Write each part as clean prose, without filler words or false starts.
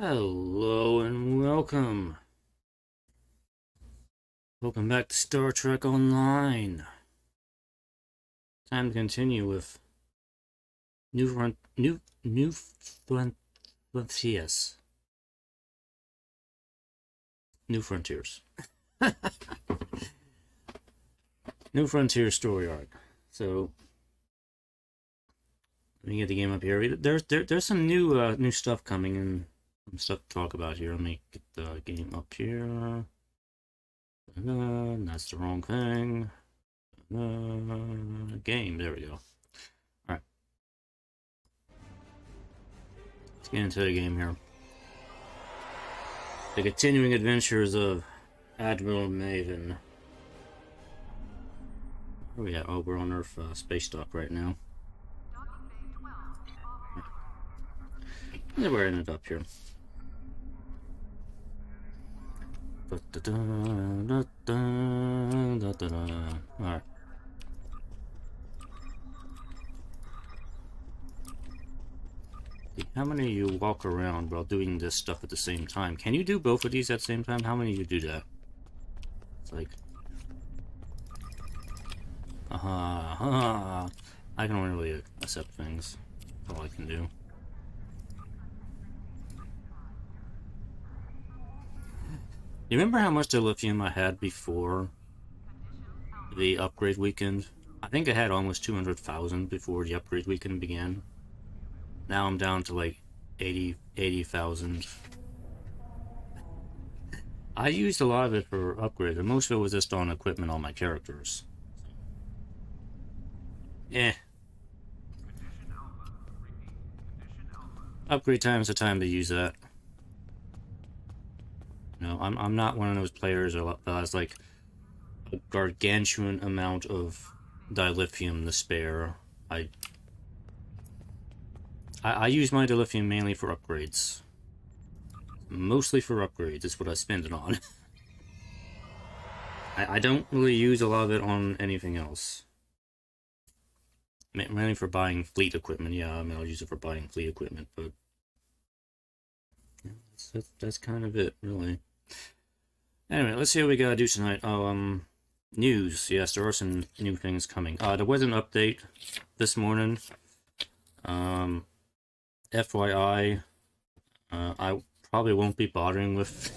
Hello and welcome. Welcome back to Star Trek Online. Time to continue with New Frontiers. New Frontiers. New Frontier story arc. So let me get the game up here. There's some new stuff coming and some stuff to talk about here. Let me get the game up here. That's the wrong thing. Game, there we go. Alright. Let's get into the game here. The continuing adventures of Admiral Maven. Where are we at? Oh, we're on Earth space dock right now. Yeah, we're ended up here. Alright. How many of you walk around while doing this stuff at the same time? Can you do both of these at the same time? How many of you do that? It's like... I can only really accept things. That's all I can do. You remember how much dilithium I had before the upgrade weekend? I think I had almost 200,000 before the upgrade weekend began. Now I'm down to like 80,000. I used a lot of it for upgrade, and most of it was just on equipment on my characters. Eh. Upgrade time is the time to use that. No, I'm not one of those players that has like a gargantuan amount of dilithium to spare. I use my dilithium mainly for upgrades. Mostly for upgrades is what I spend it on. I don't really use a lot of it on anything else. Mainly for buying fleet equipment. Yeah, I mean, I'll use it for buying fleet equipment, but yeah, that's kind of it, really. Anyway, let's see what we gotta do tonight. Oh, news. Yes, there are some new things coming. There was an update this morning. FYI, I probably won't be bothering with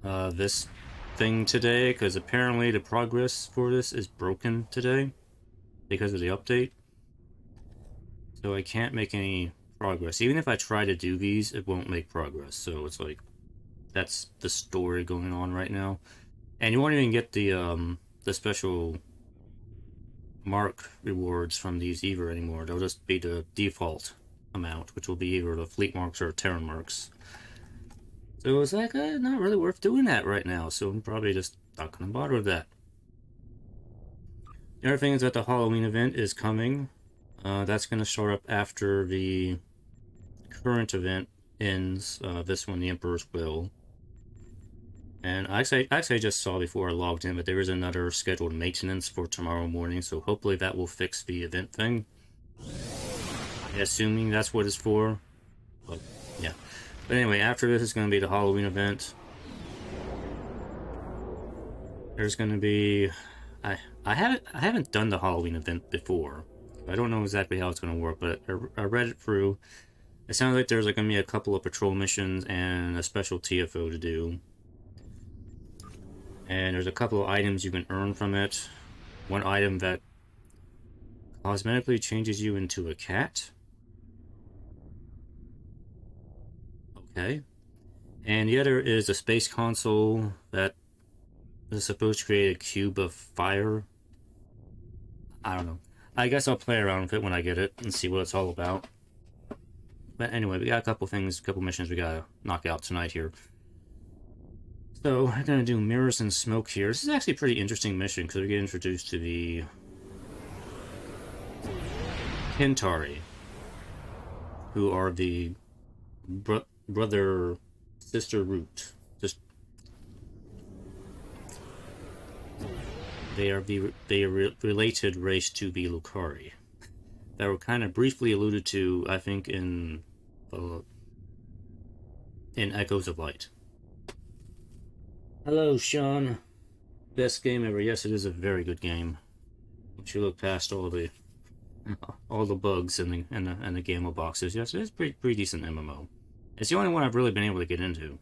this thing today, because apparently the progress for this is broken today because of the update. So I can't make any progress. Even if I try to do these, it won't make progress. So it's like, that's the story going on right now. And you won't even get the special mark rewards from these either anymore. They'll just be the default amount, which will be either the fleet marks or Terran marks. So it's like, not really worth doing that right now, so I'm probably just not gonna bother with that. The other thing is that the Halloween event is coming. That's gonna start up after the current event ends, this one, the Emperor's Will. And actually I just saw before I logged in, but there is another scheduled maintenance for tomorrow morning, so hopefully that will fix the event thing. Assuming that's what it's for. But, yeah. But anyway, after this is going to be the Halloween event. There's going to be... I haven't done the Halloween event before. I don't know exactly how it's going to work, but I read it through. It sounds like there's going to be a couple of patrol missions and a special TFO to do. And there's a couple of items you can earn from it. One item that cosmetically changes you into a cat. Okay. And the other is a space console that is supposed to create a cube of fire. I don't know. I guess I'll play around with it when I get it and see what it's all about. But anyway, we got a couple things, a couple missions we gotta knock out tonight here. So, we're gonna do Mirrors and Smoke here. This is actually a pretty interesting mission because we get introduced to the Hintari, who are the brother-sister root. They are related race to the Lukari. That were kind of briefly alluded to, I think, in in Echoes of Light. Hello, Sean. Best game ever. Yes, it is a very good game. Once you look past all the bugs and the gamma boxes, yes, it is pretty decent MMO. It's the only one I've really been able to get into.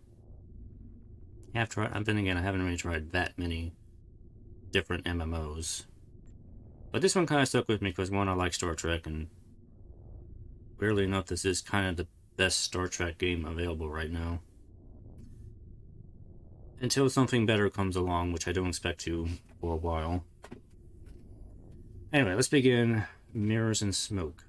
I haven't really tried that many different MMOs. But this one kind of stuck with me because, one, I like Star Trek, and weirdly enough, this is kind of the best Star Trek game available right now. Until something better comes along, which I don't expect to for a while. Anyway, let's begin. Mirrors and Smoke.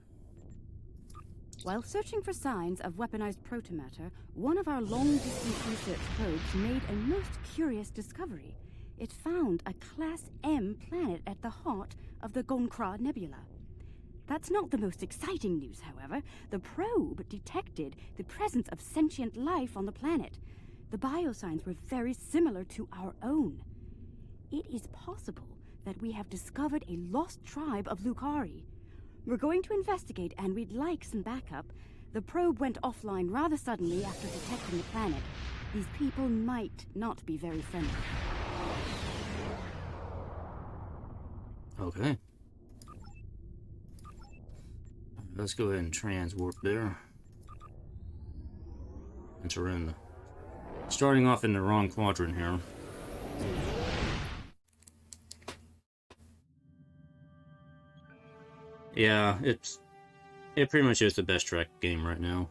While searching for signs of weaponized protomatter, one of our long-distance research probes made a most curious discovery. It found a Class M planet at the heart of the Gonkra Nebula. That's not the most exciting news, however. The probe detected the presence of sentient life on the planet. The biosigns were very similar to our own. It is possible that we have discovered a lost tribe of Lucari. We're going to investigate, and we'd like some backup. The probe went offline rather suddenly after detecting the planet. These people might not be very friendly. Okay. Let's go ahead and transwarp there. Enter in. Starting off in the wrong quadrant here. Yeah, it pretty much is the best Trek game right now.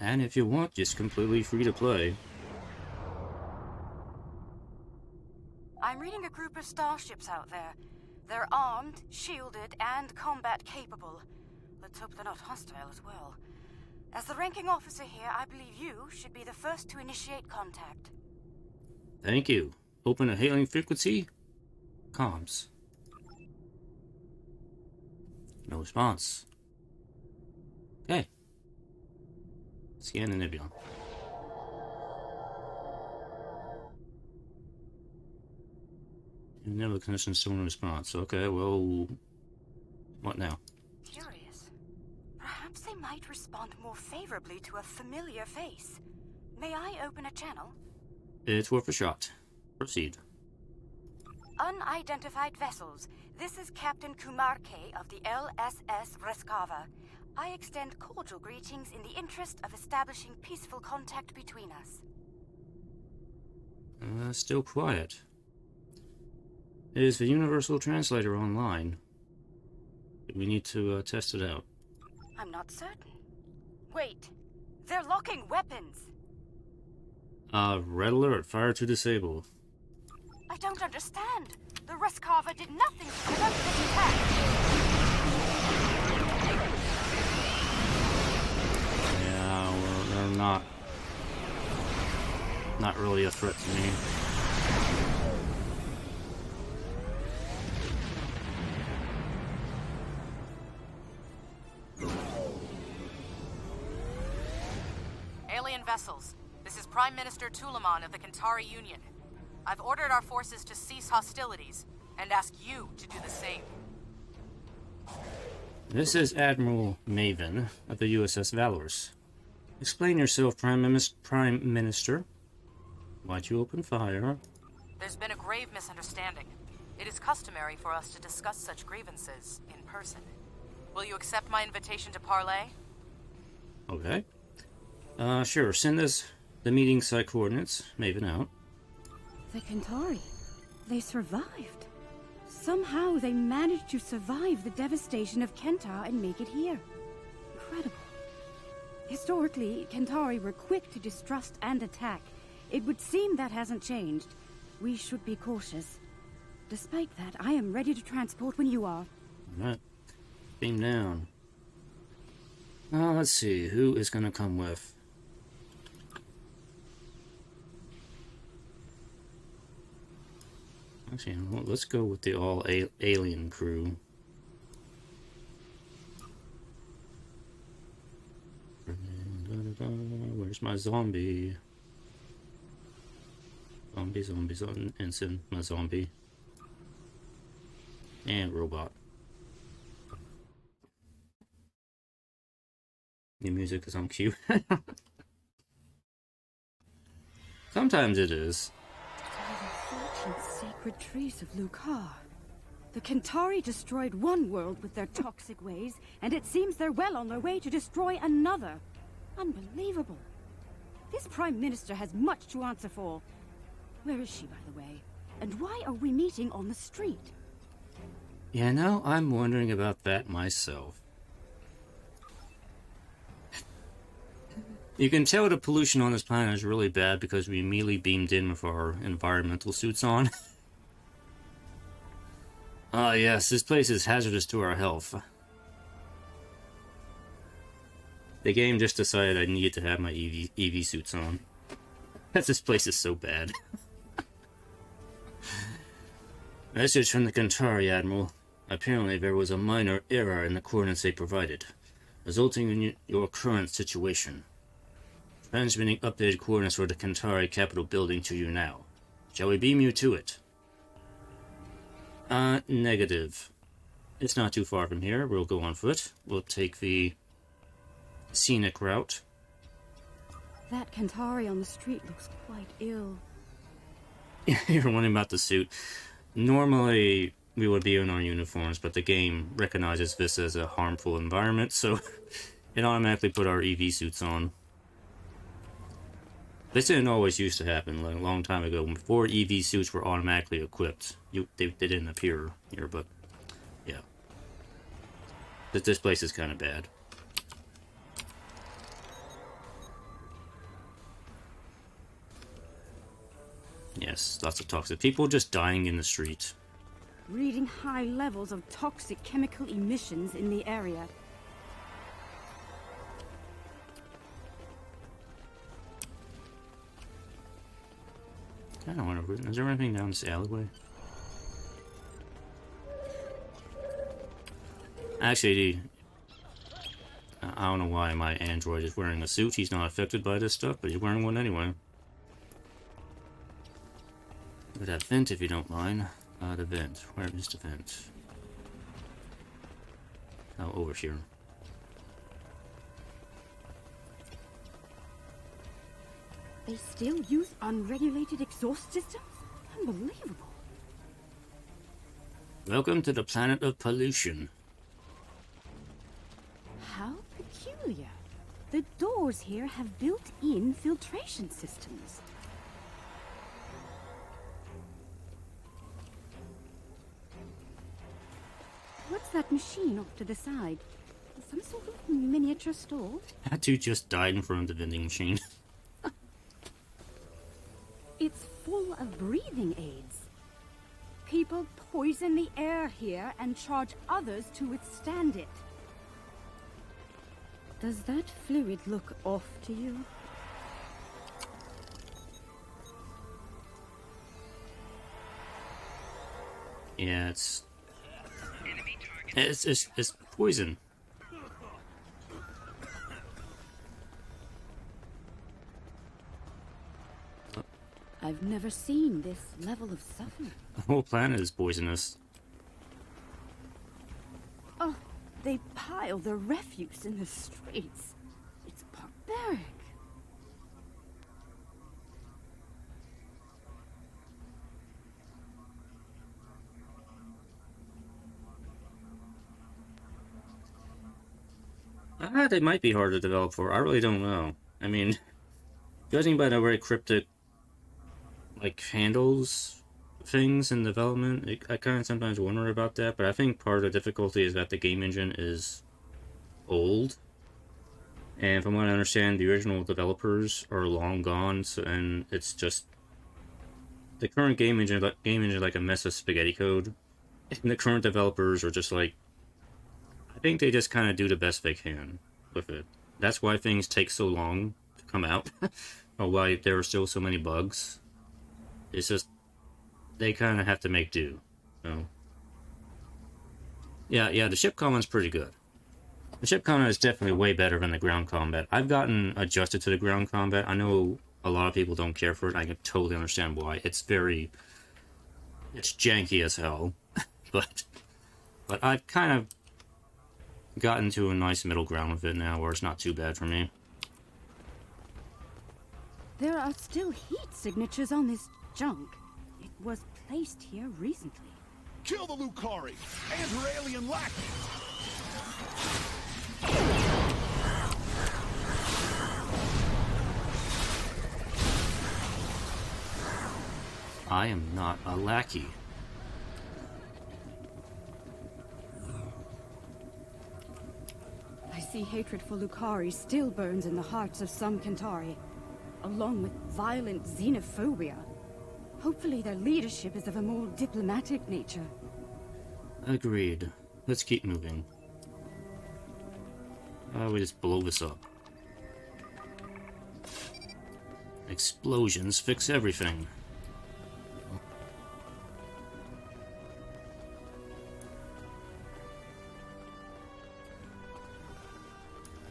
And if you want, just completely free to play. I'm reading a group of starships out there. They're armed, shielded, and combat capable. Let's hope they're not hostile as well. As the ranking officer here, I believe you should be the first to initiate contact. Thank you. Open a hailing frequency. Comms. No response. Okay. Scan the nebula. Nebula conditions still in response. Okay, well, what now? Curious. Perhaps they might respond more favorably to a familiar face. May I open a channel? It's worth a shot. Proceed. Unidentified vessels. This is Captain Kuumaarke of the LSS Reskava. I extend cordial greetings in the interest of establishing peaceful contact between us. Still quiet. Is the universal translator online? We need to test it out. I'm not certain. Wait, they're locking weapons. Red alert, fire to disable. I don't understand. The Reskava did nothing to prevent this attack. Yeah, they're not really a threat to me. Alien vessels. This is Prime Minister Tulaman of the Kantari Union. I've ordered our forces to cease hostilities and ask you to do the same. This is Admiral Maven of the USS Valorous. Explain yourself, Prime Minister. Why'd you open fire? There's been a grave misunderstanding. It is customary for us to discuss such grievances in person. Will you accept my invitation to parley? Okay. Sure. Send us the meeting site coordinates. Maven out. The Kantari. They survived. Somehow they managed to survive the devastation of Kentar and make it here. Incredible. Historically, Kantari were quick to distrust and attack. It would seem that hasn't changed. We should be cautious. Despite that, I am ready to transport when you are. Alright. Beam down. Let's see. Who is going to come with? Actually, let's go with the all-alien crew. Where's my zombie? Ensign, a zombie. And robot. New music is on cue. Sometimes it is. The 14th sacred trees of Lucar. The Kentari destroyed one world with their toxic ways, and it seems they're well on their way to destroy another. Unbelievable. This Prime Minister has much to answer for. Where is she, by the way? And why are we meeting on the street? Yeah, now I'm wondering about that myself. You can tell the pollution on this planet is really bad because we immediately beamed in with our environmental suits on. Ah, yes, this place is hazardous to our health. The game just decided I needed to have my EV suits on. This place is so bad. Message from the Kentari, Admiral. Apparently there was a minor error in the coordinates they provided, resulting in your current situation. Transmitting updated coordinates for the Kentari Capitol building to you now. Shall we beam you to it? Negative. It's not too far from here. We'll go on foot. We'll take the scenic route. That Kentari on the street looks quite ill. You're wondering about the suit. Normally, we would be in our uniforms, but the game recognizes this as a harmful environment, so it automatically put our EV suits on. This didn't always used to happen, like a long time ago. Before EV suits were automatically equipped. They didn't appear here, but yeah. This place is kind of bad. Yes, lots of toxic people just dying in the street. Reading high levels of toxic chemical emissions in the area. I don't want to. Is there anything down this alleyway? Actually, I don't know why my android is wearing a suit. He's not affected by this stuff, but he's wearing one anyway. Look at that vent, if you don't mind. The vent. Where is the vent? Oh, over here. They still use unregulated exhaust systems? Unbelievable. Welcome to the planet of pollution. How peculiar. The doors here have built-in filtration systems. What's that machine off to the side? Some sort of miniature store? That dude just died in front of the vending machine. It's full of breathing aids. People poison the air here and charge others to withstand it. Does that fluid look off to you? Yeah, it's poison. I've never seen this level of suffering. The whole planet is poisonous. Oh, they pile their refuse in the streets. It's barbaric. They might be hard to develop for. I really don't know. I mean, judging by the way cryptic handles things in development, I kind of sometimes wonder about that, but I think part of the difficulty is that the game engine is old, and from what I understand, the original developers are long gone, and it's just the current game engine is like a mess of spaghetti code, and the current developers are just like, I think they just kind of do the best they can with it. That's why things take so long to come out, or why there are still so many bugs. It's just, they kind of have to make do. So, yeah, the ship combat's pretty good. The ship combat is definitely way better than the ground combat. I've gotten adjusted to the ground combat. I know a lot of people don't care for it. I can totally understand why. It's janky as hell, but I've kind of gotten to a nice middle ground with it now, where it's not too bad for me. There are still heat signatures on this junk. It was placed here recently. Kill the Lucari and her alien lackey! I am not a lackey. I see hatred for Lucari still burns in the hearts of some Kentari, along with violent xenophobia. Hopefully their leadership is of a more diplomatic nature. Agreed. Let's keep moving. We just blow this up. Explosions fix everything.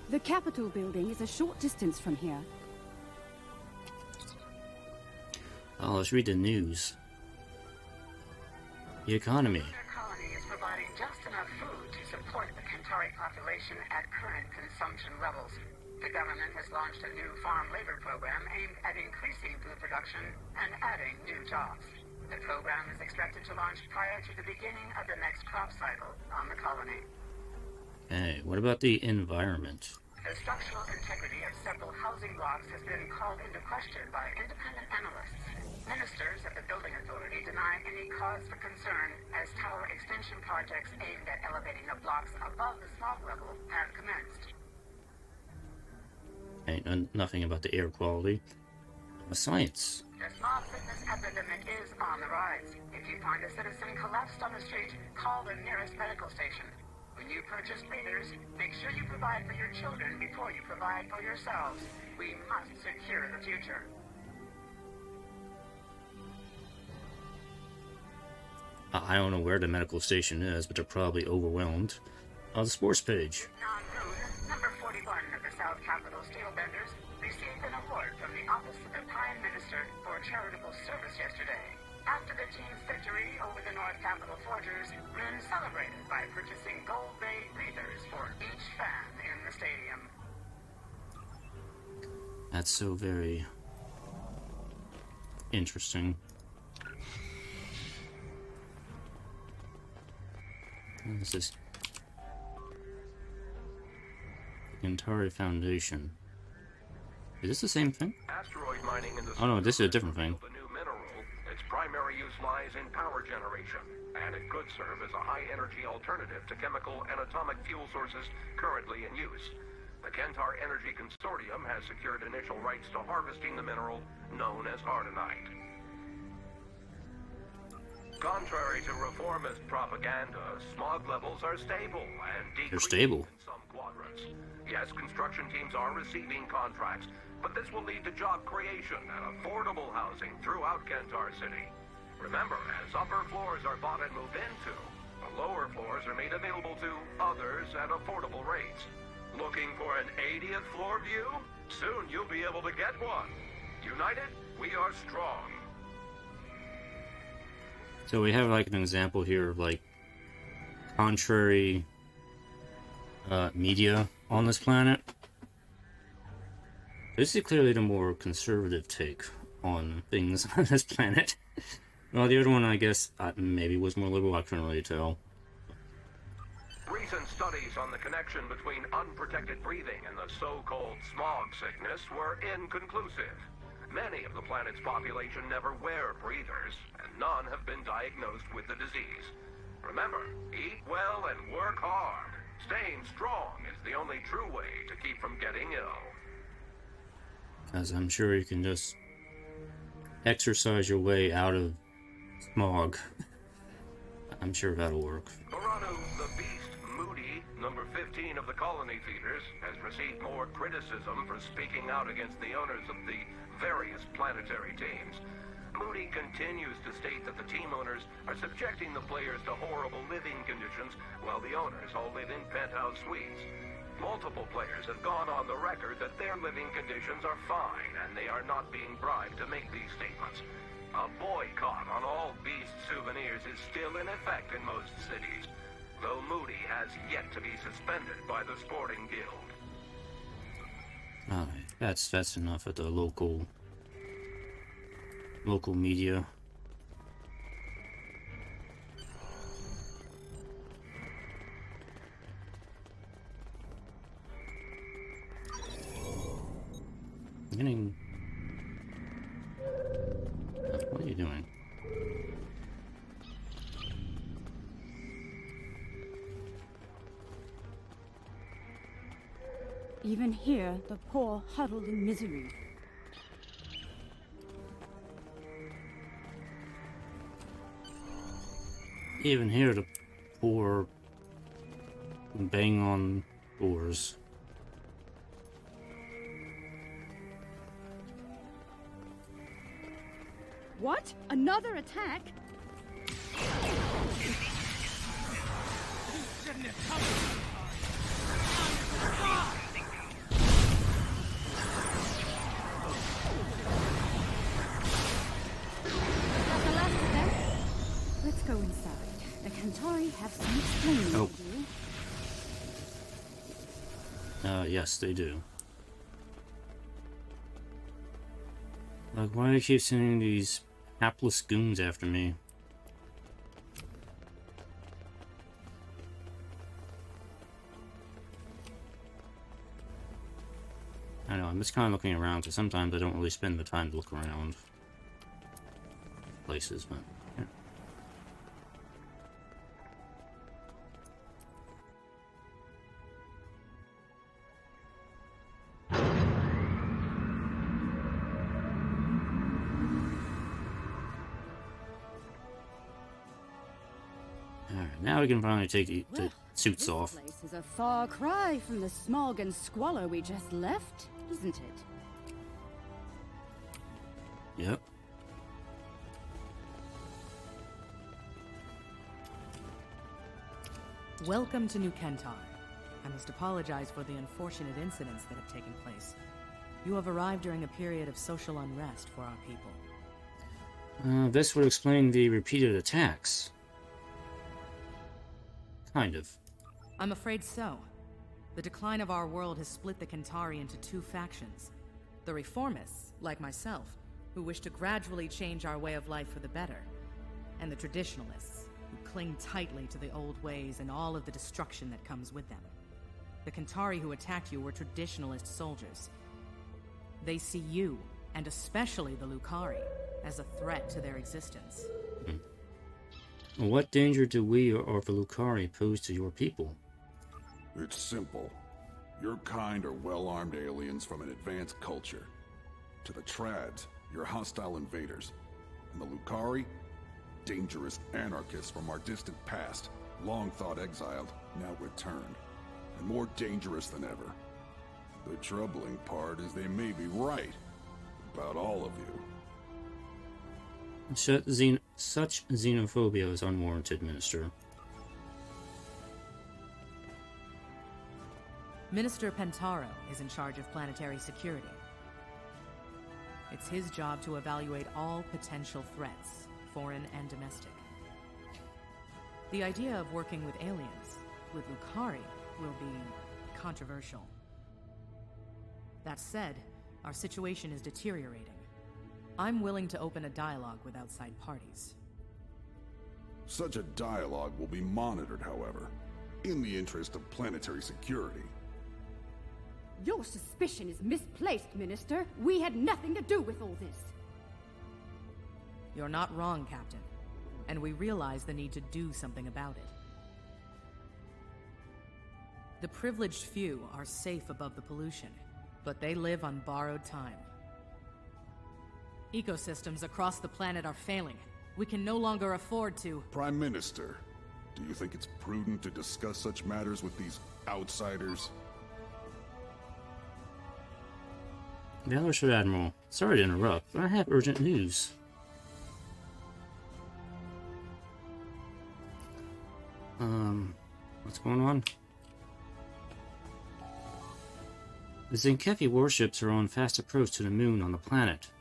The Capitol building is a short distance from here. Oh, let's read the news. The economy. The colony is providing just enough food to support the Kentari population at current consumption levels. The government has launched a new farm labor program aimed at increasing food production and adding new jobs. The program is expected to launch prior to the beginning of the next crop cycle on the colony. Hey, what about the environment? The structural integrity of several housing blocks has been called into question by independent analysts. Ministers at the building authority deny any cause for concern as tower extension projects aimed at elevating the blocks above the smog level have commenced. Ain't nothing about the air quality. Science. The smog sickness epidemic is on the rise. If you find a citizen collapsed on the street, call the nearest medical station. When you purchase breathers, make sure you provide for your children before you provide for yourselves. We must secure the future. I don't know where the medical station is, but they're probably overwhelmed. On the sports page. Non-Moon, number 41 of the South Capitol Steelbenders, received an award from the Office of the Prime Minister for charitable service yesterday. After the team's victory over the North Capitol Forgers, Rin celebrated by purchasing Gold Bay breathers for each fan in the stadium. That's so very interesting. What is this? The Kentari Foundation. Is this the same thing? Asteroid mining in the Oh no, this is a different thing. The new mineral. Its primary use lies in power generation, and it could serve as a high-energy alternative to chemical and atomic fuel sources currently in use. The Kentar Energy Consortium has secured initial rights to harvesting the mineral known as ardenite. Contrary to reformist propaganda, smog levels are stable and decreasing in some quadrants. Yes, construction teams are receiving contracts, but this will lead to job creation and affordable housing throughout Kentar City. Remember, as upper floors are bought and moved into, the lower floors are made available to others at affordable rates. Looking for an 80th floor view? Soon you'll be able to get one. United, we are strong. So we have like an example here of like contrary media on this planet. This is clearly the more conservative take on things on this planet. Well, the other one, I guess, maybe was more liberal. I couldn't really tell. Recent studies on the connection between unprotected breathing and the so-called smog sickness were inconclusive. Many of the planet's population never wear breathers, and none have been diagnosed with the disease. Remember, eat well and work hard. Staying strong is the only true way to keep from getting ill. As I'm sure you can just exercise your way out of smog. I'm sure that'll work. Baranu, the Beast, Moody, number 15 of the colony feeders, has received more criticism for speaking out against the owners of the various planetary teams. Moody continues to state that the team owners are subjecting the players to horrible living conditions while the owners all live in penthouse suites. Multiple players have gone on the record that their living conditions are fine, and they are not being bribed to make these statements. A boycott on all Beast souvenirs is still in effect in most cities, though Moody has yet to be suspended by the Sporting Guild. Alright, that's enough of the local media. I'm getting... What are you doing? Even here, the poor huddled in misery. Even here, the poor bang on doors. What? Another attack? Let's go inside. The Centauri have some explaining to do. Yes, they do. Like, why do you keep sending these hapless goons after me? I know, I'm just kind of looking around, so sometimes I don't really spend the time to look around places, but... yeah. Now we can finally take the suits off. This place is a far cry from the smog and squalor we just left, isn't it? Yep. Welcome to New Kentar. I must apologize for the unfortunate incidents that have taken place. You have arrived during a period of social unrest for our people. This would explain the repeated attacks. Kind of. I'm afraid so. The decline of our world has split the Kentari into two factions. The reformists, like myself, who wish to gradually change our way of life for the better. And the traditionalists, who cling tightly to the old ways and all of the destruction that comes with them. The Kentari who attacked you were traditionalist soldiers. They see you, and especially the Lucari, as a threat to their existence. What danger do we or the Lucari pose to your people? It's simple. Your kind are well-armed aliens from an advanced culture. To the Trads, you're hostile invaders. And the Lucari, dangerous anarchists from our distant past, long thought exiled, now returned. And more dangerous than ever. The troubling part is they may be right about all of you. Such xenophobia is unwarranted, Minister. Minister Pentaro is in charge of planetary security. It's his job to evaluate all potential threats, foreign and domestic. The idea of working with aliens, with Lucari, will be controversial. That said, our situation is deteriorating. I'm willing to open a dialogue with outside parties. Such a dialogue will be monitored, however, in the interest of planetary security. Your suspicion is misplaced, Minister. We had nothing to do with all this. You're not wrong, Captain. And we realize the need to do something about it. The privileged few are safe above the pollution, but they live on borrowed time. Ecosystems across the planet are failing. We can no longer afford to... Prime Minister, do you think it's prudent to discuss such matters with these outsiders? Valorship Admiral, sorry to interrupt, but I have urgent news. What's going on? The Zenkefi warships are on fast approach to the moon on the planet.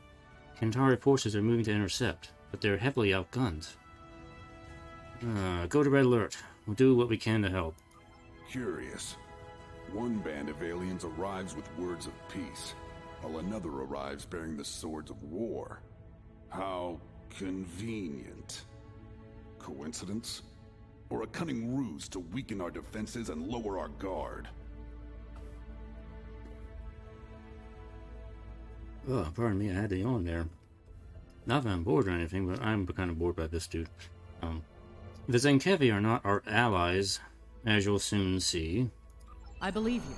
Kentari forces are moving to intercept, but they're heavily outgunned. Go to Red Alert. We'll do what we can to help. Curious. One band of aliens arrives with words of peace, while another arrives bearing the swords of war. How convenient. Coincidence? Or a cunning ruse to weaken our defenses and lower our guard? Oh, pardon me, I had the yawn there. Not that I'm bored or anything, but I'm kind of bored by this dude. The Zenkevi are not our allies, as you'll soon see. I believe you.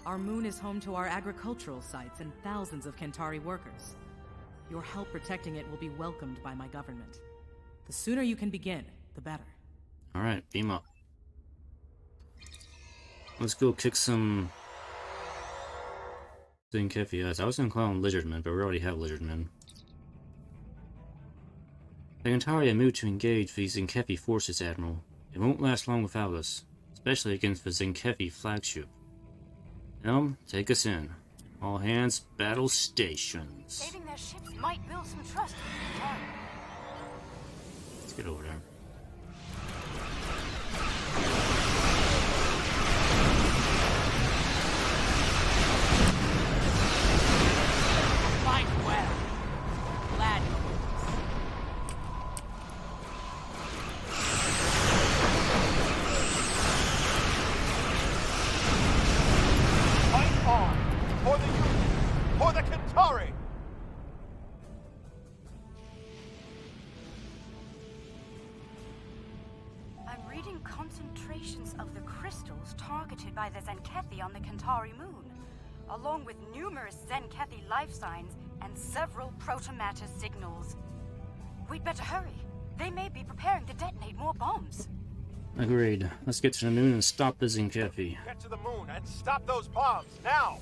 Our moon is home to our agricultural sites and thousands of Kentari workers. Your help protecting it will be welcomed by my government. The sooner you can begin, the better. Alright, beam up. Let's go kick some Zenkefi ass. I was gonna call them lizardmen, but we already have lizardmen. The Kentari moved to engage the Zenkefi forces, Admiral. It won't last long without us, especially against the Zenkefi flagship. Helm, take us in. All hands, battle stations. Saving their ships might build some trust with the Kentari. Let's get over there. Fight well. Glad you Fight on! For the Union! For the Kentari! I'm reading concentrations of the crystals targeted by the Zenkethi on the Kentari moon, along with numerous Zenkethi life signs and several protomatter signals. We'd better hurry. They may be preparing to detonate more bombs. Agreed. Let's get to the moon and stop the Zenkefi. Get to the moon and stop those bombs, now!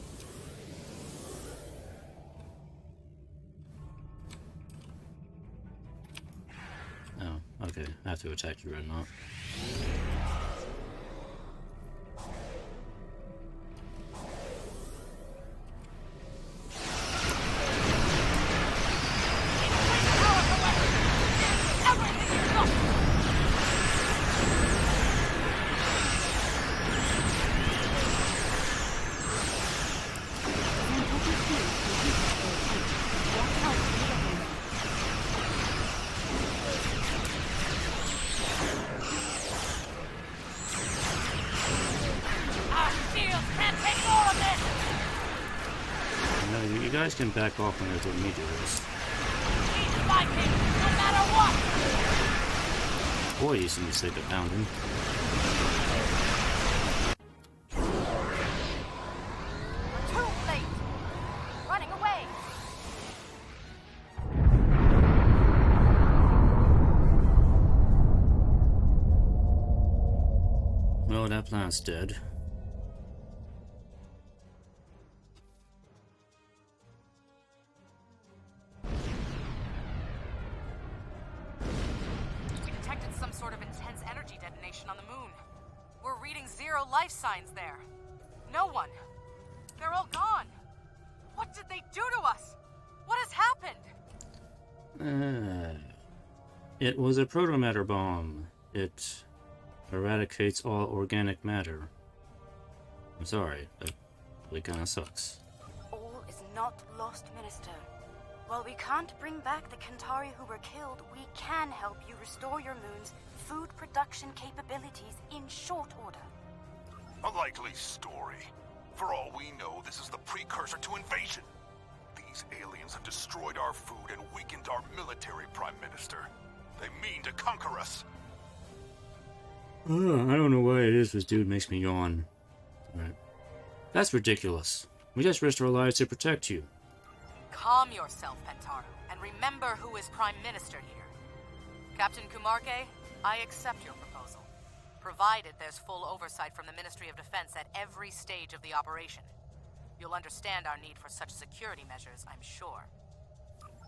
Oh, okay. I have to attack the Dreadnought. You guys can back off when there's a meteor is. Boy, you seem to stick a pounding. Too late! Running away! Well, that planet's dead. On the moon. We're reading 0 life signs there. No one. They're all gone. What did they do to us? What has happened? It was a protomatter bomb. It eradicates all organic matter. I'm sorry, that really kinda sucks. All is not lost, Minister. While we can't bring back the Kentari who were killed, we can help you restore your moon's food production capabilities in short order. A likely story. For all we know, this is the precursor to invasion. These aliens have destroyed our food and weakened our military, Prime Minister. They mean to conquer us. I don't know why it is this dude makes me yawn. Right. That's ridiculous. We just risked our lives to protect you. Calm yourself, Pentaro, and remember who is Prime Minister here. Captain Kuumaarke, I accept your proposal, provided there's full oversight from the Ministry of Defense at every stage of the operation. You'll understand our need for such security measures, I'm sure.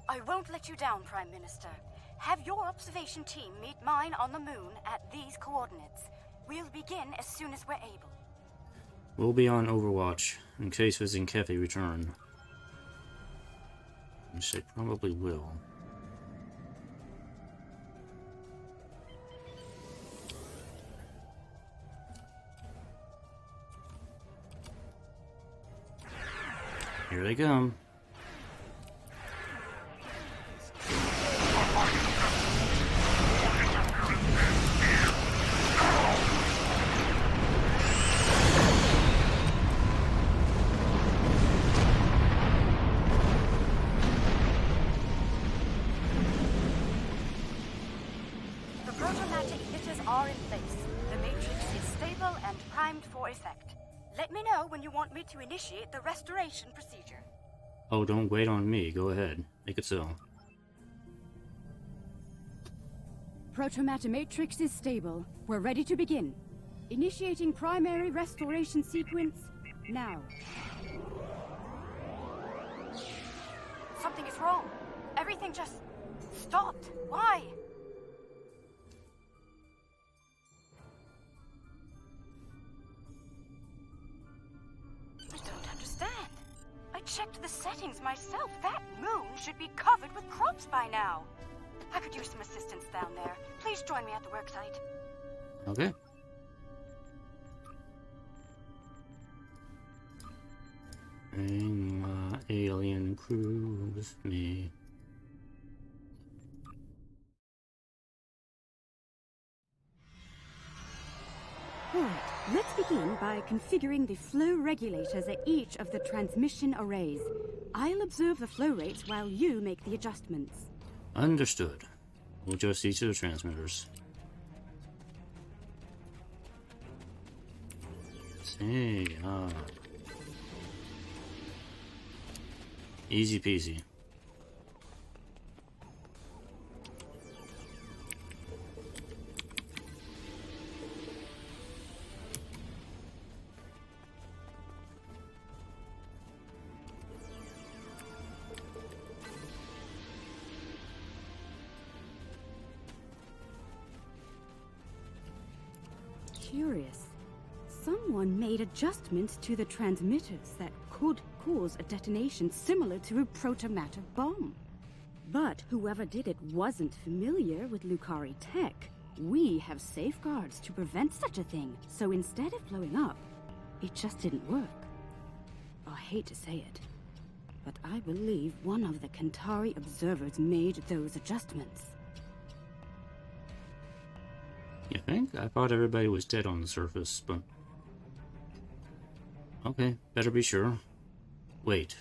I won't let you down, Prime Minister. Have your observation team meet mine on the moon at these coordinates. We'll begin as soon as we're able. We'll be on Overwatch in case Cafe return. Which they probably will. Here they come. The protomatic emitters are in place. The matrix is stable and primed for effect. Let me know when you want me to initiate the restoration procedure. Oh, don't wait on me. Go ahead. Make it so. Protomatter matrix is stable. We're ready to begin. Initiating primary restoration sequence now. Something is wrong. Everything just stopped. Why? I don't understand. I checked the settings myself. That moon should be covered with crops by now. I could use some assistance down there. Please join me at the worksite. Okay. Bring my alien crew with me. Alright, let's begin by configuring the flow regulators at each of the transmission arrays. I'll observe the flow rates while you make the adjustments. Understood. We'll adjust each of the transmitters. See, easy peasy. Curious. Someone made adjustments to the transmitters that could cause a detonation similar to a protomatter bomb. But whoever did it wasn't familiar with Lucari tech. We have safeguards to prevent such a thing, so instead of blowing up, it just didn't work. I hate to say it, but I believe one of the Kantari observers made those adjustments. You think? I thought everybody was dead on the surface, but... Okay, better be sure. Wait.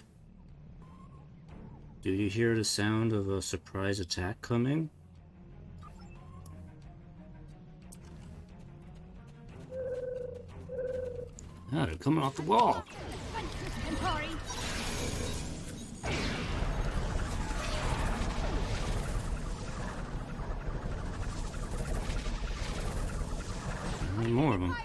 Do you hear the sound of a surprise attack coming? Ah, they're coming off the wall! More of them.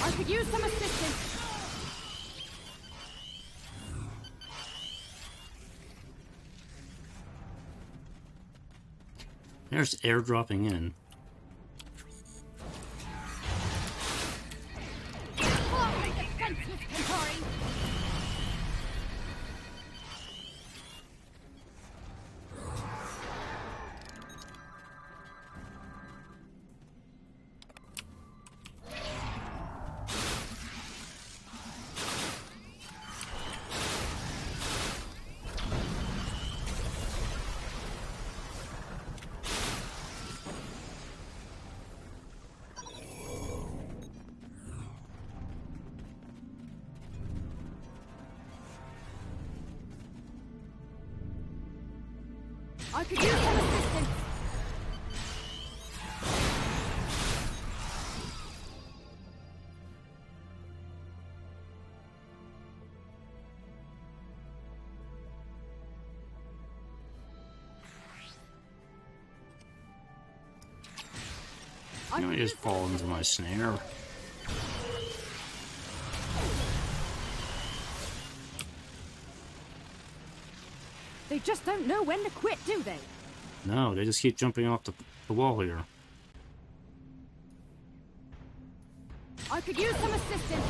I could use some assistance. There's airdropping in. I could use some assistance. You know, just fall into my snare. They just don't know when to quit, do they? No, they just keep jumping off the wall here. I could use some assistance.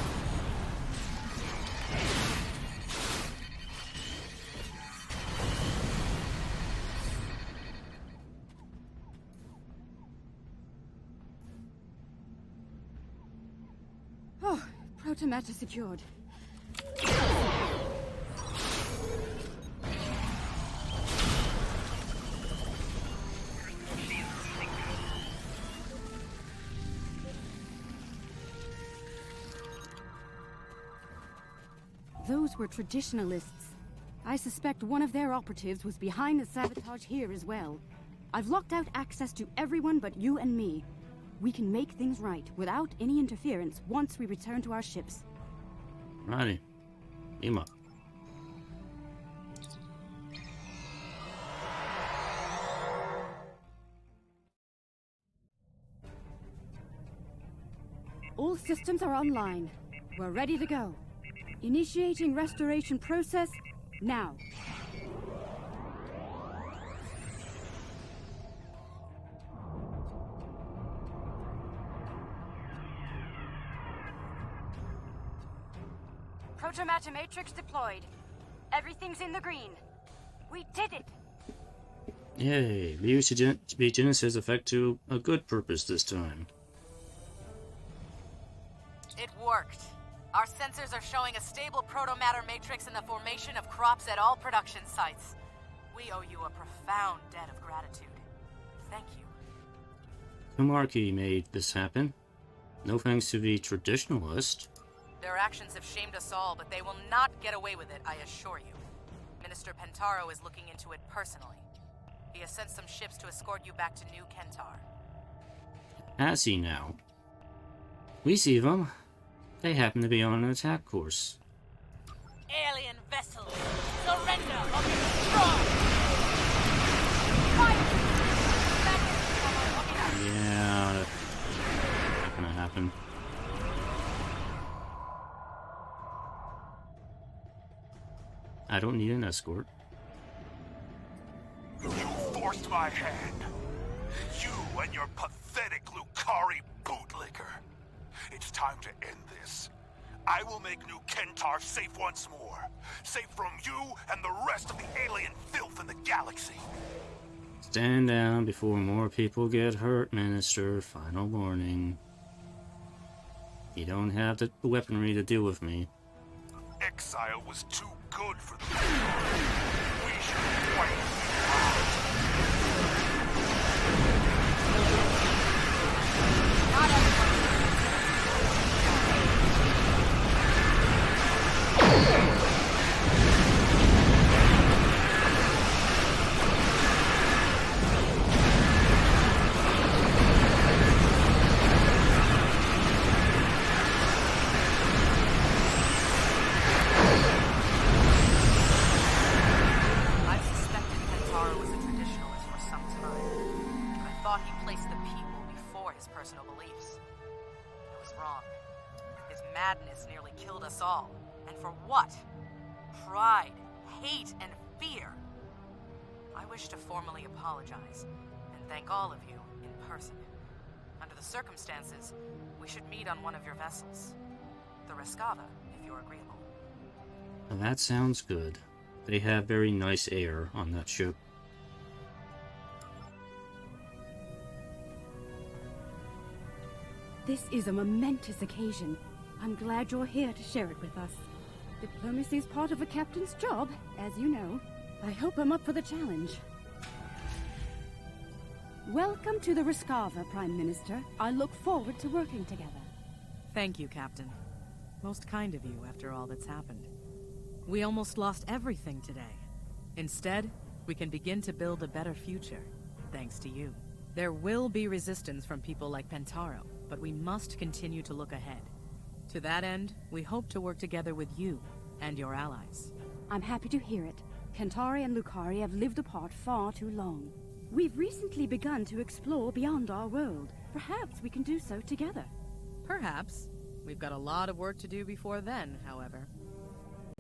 Oh, protomatter secured. Those were traditionalists. I suspect one of their operatives was behind the sabotage here as well. I've locked out access to everyone but you and me. We can make things right without any interference once we return to our ships. Righty. Beam up. All systems are online. We're ready to go. Initiating restoration process now. Protomatter matrix deployed. Everything's in the green. We did it! Yay, we used Genesis effect to a good purpose this time. It worked. Our sensors are showing a stable protomatter matrix in the formation of crops at all production sites. We owe you a profound debt of gratitude. Thank you. Kuumaarke made this happen. No thanks to the traditionalist. Their actions have shamed us all, but they will not get away with it, I assure you. Minister Pentaro is looking into it personally. He has sent some ships to escort you back to New Kentar. Has he now? We see them. They happen to be on an attack course. Alien vessels, surrender or be destroyed! Fire! Yeah, that's not gonna happen. I don't need an escort. You forced my hand. You and your pathetic Lucari bootlicker. It's time to end this. I will make New Kentar safe once more. Safe from you and the rest of the alien filth in the galaxy. Stand down before more people get hurt, Minister. Final warning. You don't have the weaponry to deal with me. Exile was too good for the We should fight. Madness nearly killed us all. And for what? Pride, hate, and fear. I wish to formally apologize and thank all of you in person. Under the circumstances, we should meet on one of your vessels. The Rescava, if you're agreeable. Well, that sounds good. They have very nice air on that ship. This is a momentous occasion. I'm glad you're here to share it with us. Diplomacy is part of a captain's job, as you know. I hope I'm up for the challenge. Welcome to the Rescava, Prime Minister. I look forward to working together. Thank you, Captain. Most kind of you after all that's happened. We almost lost everything today. Instead, we can begin to build a better future, thanks to you. There will be resistance from people like Pentaro, but we must continue to look ahead. To that end, we hope to work together with you and your allies. I'm happy to hear it. Kentari and Lucari have lived apart far too long. We've recently begun to explore beyond our world, Perhaps we can do so together. Perhaps. We've got a lot of work to do before then, however.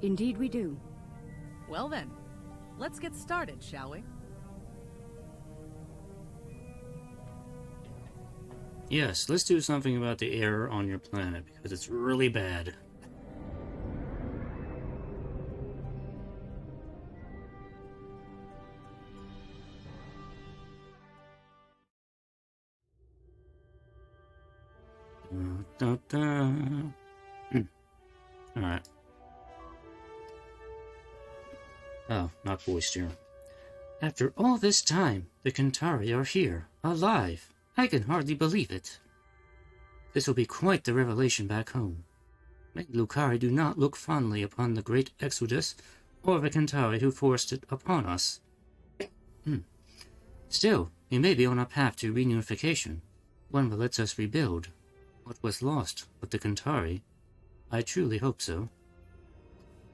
Indeed we do. Well then, let's get started, shall we? Yes, let's do something about the air on your planet, because it's really bad. Alright. Oh, not voiced here. After all this time, the Kentari are here, alive. I can hardly believe it. This will be quite the revelation back home. Many Lucari do not look fondly upon the great Exodus, or the Kentari who forced it upon us. Still, we may be on a path to reunification, one that lets us rebuild what was lost with the Kentari. I truly hope so.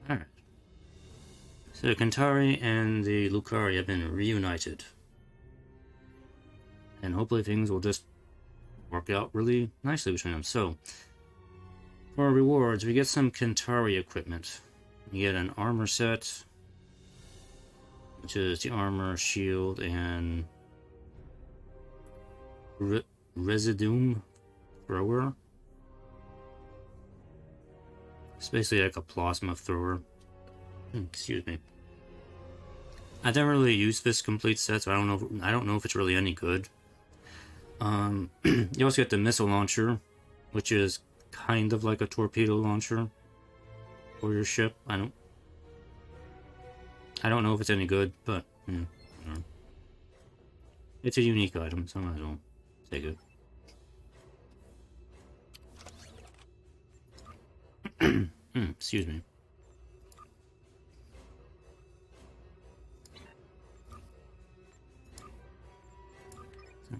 Alright. So the Kentari and the Lucari have been reunited. And hopefully things will just work out really nicely between them. So, for our rewards, we get some Kentari equipment. We get an armor set, which is the armor, shield, and Residuum thrower. It's basically like a plasma thrower. Excuse me. I don't really use this complete set, so I don't know if it's really any good. You also get the missile launcher, which is kind of like a torpedo launcher for your ship. I don't know if it's any good, but it's a unique item, so I might as well take it. Excuse me.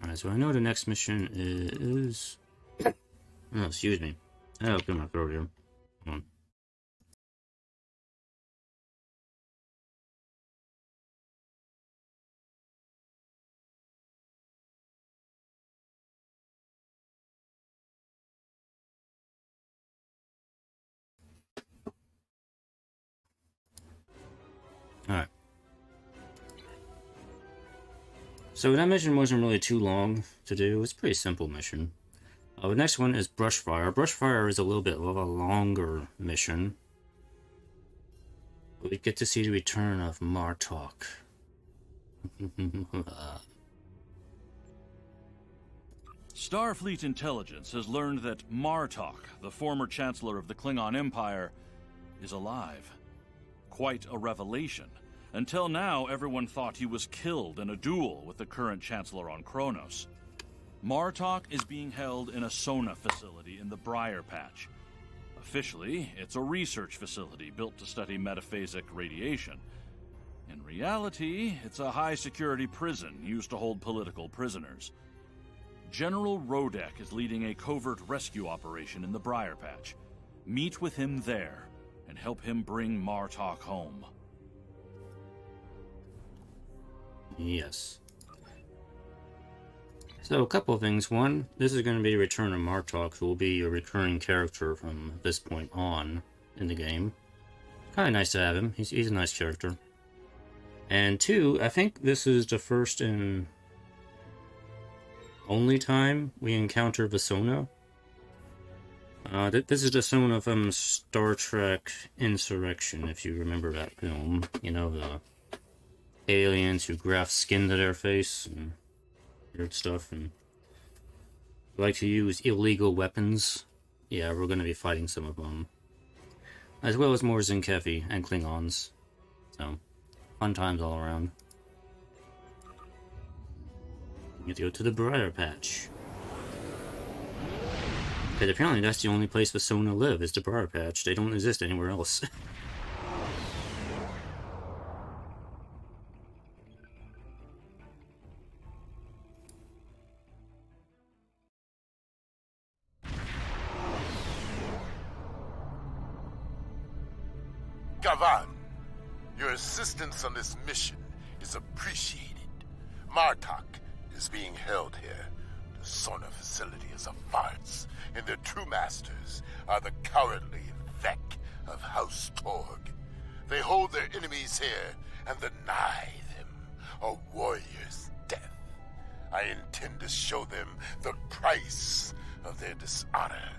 Alright, so I know the next mission is... Oh, excuse me. I'll clear my throat here. Hold on. Alright. So that mission wasn't really too long to do. It was a pretty simple mission. The next one is Brushfire. Brushfire is a little bit of a longer mission. We get to see the return of Martok. Starfleet intelligence has learned that Martok, the former Chancellor of the Klingon Empire, is alive. Quite a revelation. Until now, everyone thought he was killed in a duel with the current Chancellor on Kronos. Martok is being held in a Sona facility in the Briar Patch. Officially, it's a research facility built to study metaphasic radiation. In reality, it's a high-security prison used to hold political prisoners. General Rodek is leading a covert rescue operation in the Briar Patch. Meet with him there, and help him bring Martok home. Yes. So, a couple of things. One, this is going to be Return of Martok, who will be a recurring character from this point on in the game. Kind of nice to have him. He's a nice character. And two, I think this is the first and only time we encounter the Sona. This is the Sona from Star Trek Insurrection, if you remember that film. You know, the aliens who graft skin to their face and weird stuff, and like to use illegal weapons. Yeah, we're going to be fighting some of them, as well as more Zinkevi and Klingons. So, fun times all around. We get to go to the Briar Patch. Because apparently that's the only place the Sona live, is the Briar Patch. They don't exist anywhere else. Gavan, your assistance on this mission is appreciated. Martok is being held here. The Sona facility is a farce, and their true masters are the cowardly Vec of House Torg. They hold their enemies here and deny them a warrior's death. I intend to show them the price of their dishonor.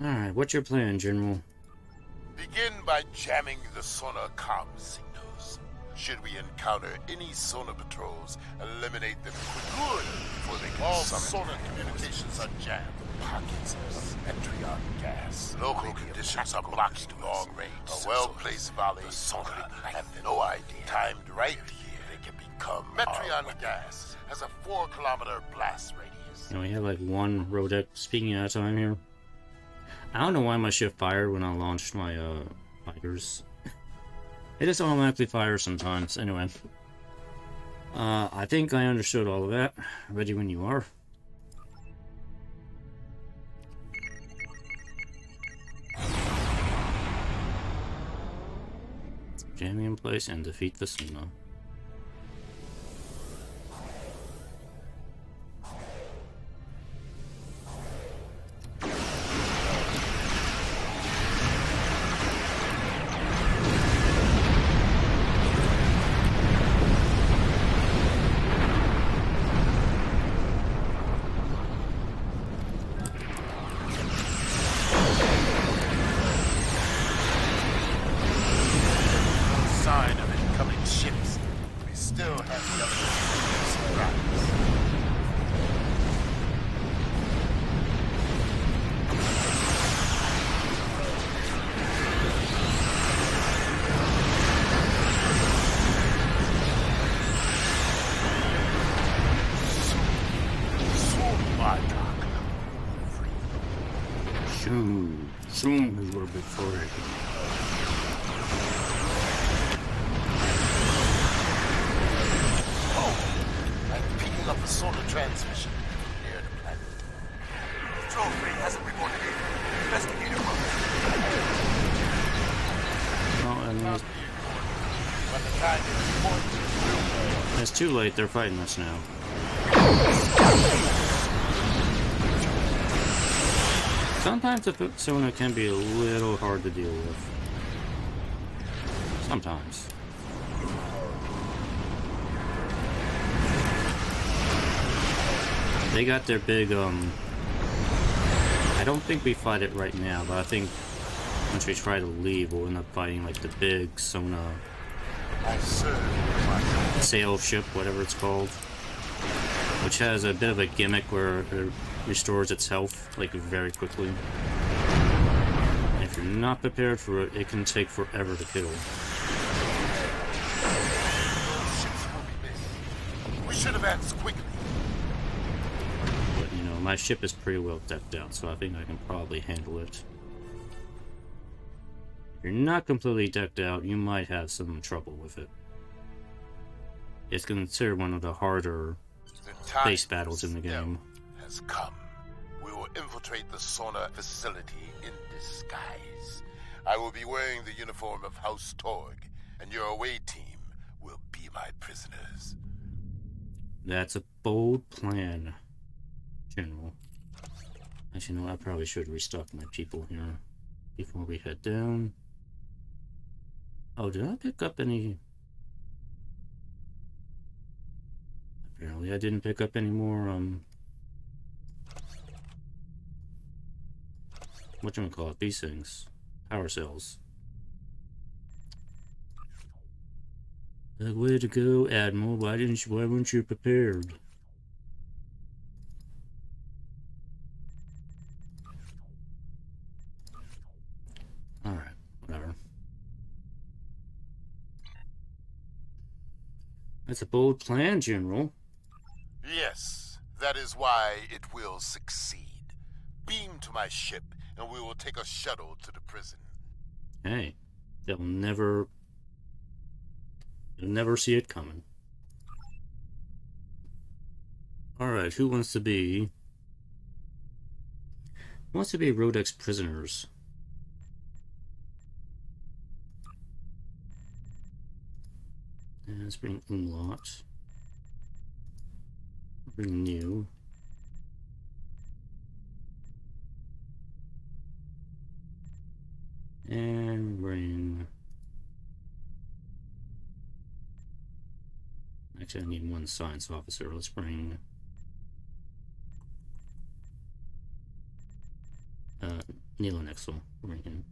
Alright, what's your plan, General? Begin by jamming the Sona comm signals. Should we encounter any Sona patrols, eliminate them quickly before they can all Sona communications are jammed. Pockets of Metreon gas. Local conditions are blocked to long range. A well-placed volley. The Sona have no idea. Timed right here, they can become Metreon gas has a 4-kilometer blast radius. And we have like one Rodek speaking at a time here. I don't know why my ship fired when I launched my fighters. It just automatically fires sometimes. Anyway. I think I understood all of that. Ready when you are. Jamming in place and defeat the Sona. Soon is what before it. Oh, I'm picking up the Sona transmission near the planet. Patrol 3 hasn't reported it. Investigator Oh, and it's too late. They're fighting us now. Sometimes the Sona can be a little hard to deal with. Sometimes. They got their big, I don't think we fight it right now, but I think once we try to leave, we'll end up fighting, like, the big Sona sail ship, whatever it's called. Which has a bit of a gimmick where it restores itself, like, very quickly. And if you're not prepared for it, it can take forever to kill. We should have answered quickly. But, you know, my ship is pretty well decked out, so I think I can probably handle it. If you're not completely decked out, you might have some trouble with it. It's considered one of the harder base battles in the game. Has come. We will infiltrate the Sona facility in disguise. I will be wearing the uniform of House Torg, and your away team will be my prisoners. That's a bold plan, General. Actually, no, I probably should restock my people here before we head down. Oh, did I pick up any? Apparently I didn't pick up any more, whatchamacallit, these things. Power cells. Like, way to go, Admiral. Why weren't you prepared? Alright, whatever. That's a bold plan, General. Yes, that is why it will succeed. Beam to my ship, and we will take a shuttle to the prison. Hey, they'll never see it coming. Alright, who wants to be Rodek's prisoners? And let's bring Umlaut. Renew. And bring... Actually, I need one science officer. Let's bring... Nexus. Bring him.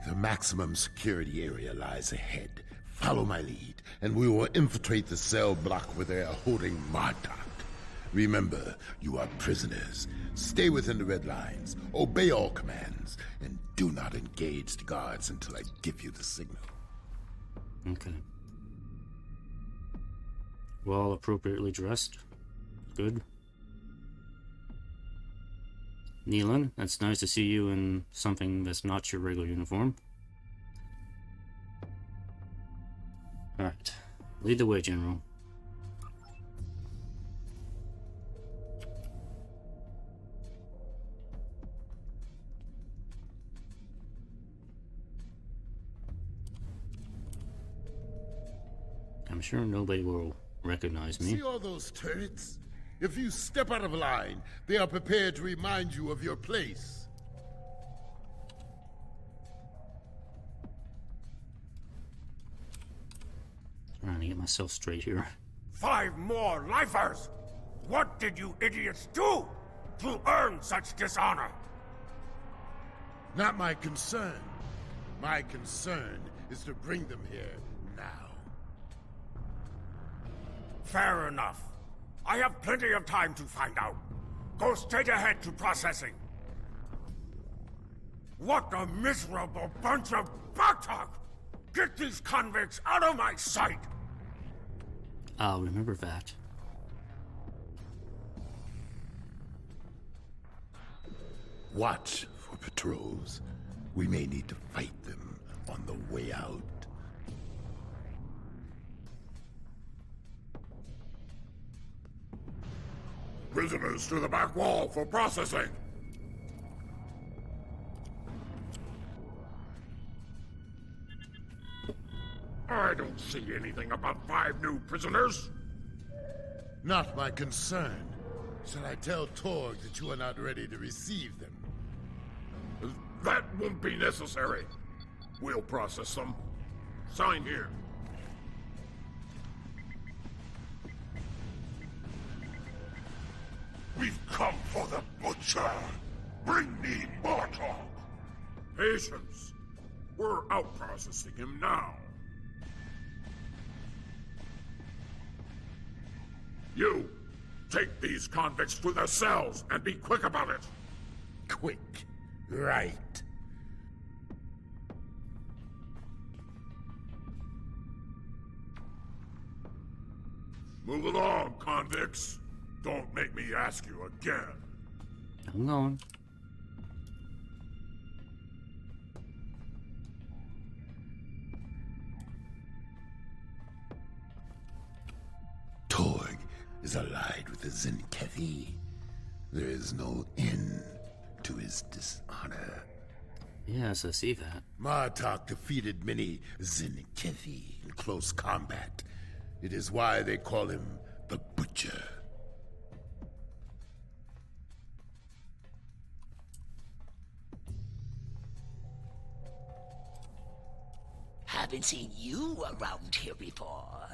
The maximum security area lies ahead. Follow my lead, and we will infiltrate the cell block where they are holding Martok. Remember, you are prisoners. Stay within the red lines, obey all commands, and do not engage the guards until I give you the signal. Okay. Well, appropriately dressed. Good. Neelan, that's nice to see you in something that's not your regular uniform. Alright. Lead the way, General. I'm sure nobody will recognize me. See all those turrets? If you step out of line, they are prepared to remind you of your place. Trying to get myself straight here. 5 more lifers! What did you idiots do to earn such dishonor? Not my concern. My concern is to bring them here now. Fair enough. I have plenty of time to find out. Go straight ahead to processing. What a miserable bunch of Martok! Get these convicts out of my sight! I'll remember that. Watch for patrols. We may need to fight them on the way out. Prisoners to the back wall for processing! I don't see anything about 5 new prisoners. Not my concern. Shall I tell Torg that you are not ready to receive them? That won't be necessary. We'll process them. Sign here. We've come for the butcher. Bring me Martok. Patience. We're out processing him now. You, take these convicts to their cells and be quick about it. Quick. Right. Move along, convicts. Don't make me ask you again. I'm going. Torg is allied with the Zenkethi. There is no end to his dishonor. Yes, I see that. Martok defeated many Zenkethi in close combat. It is why they call him the Butcher. Haven't seen you around here before.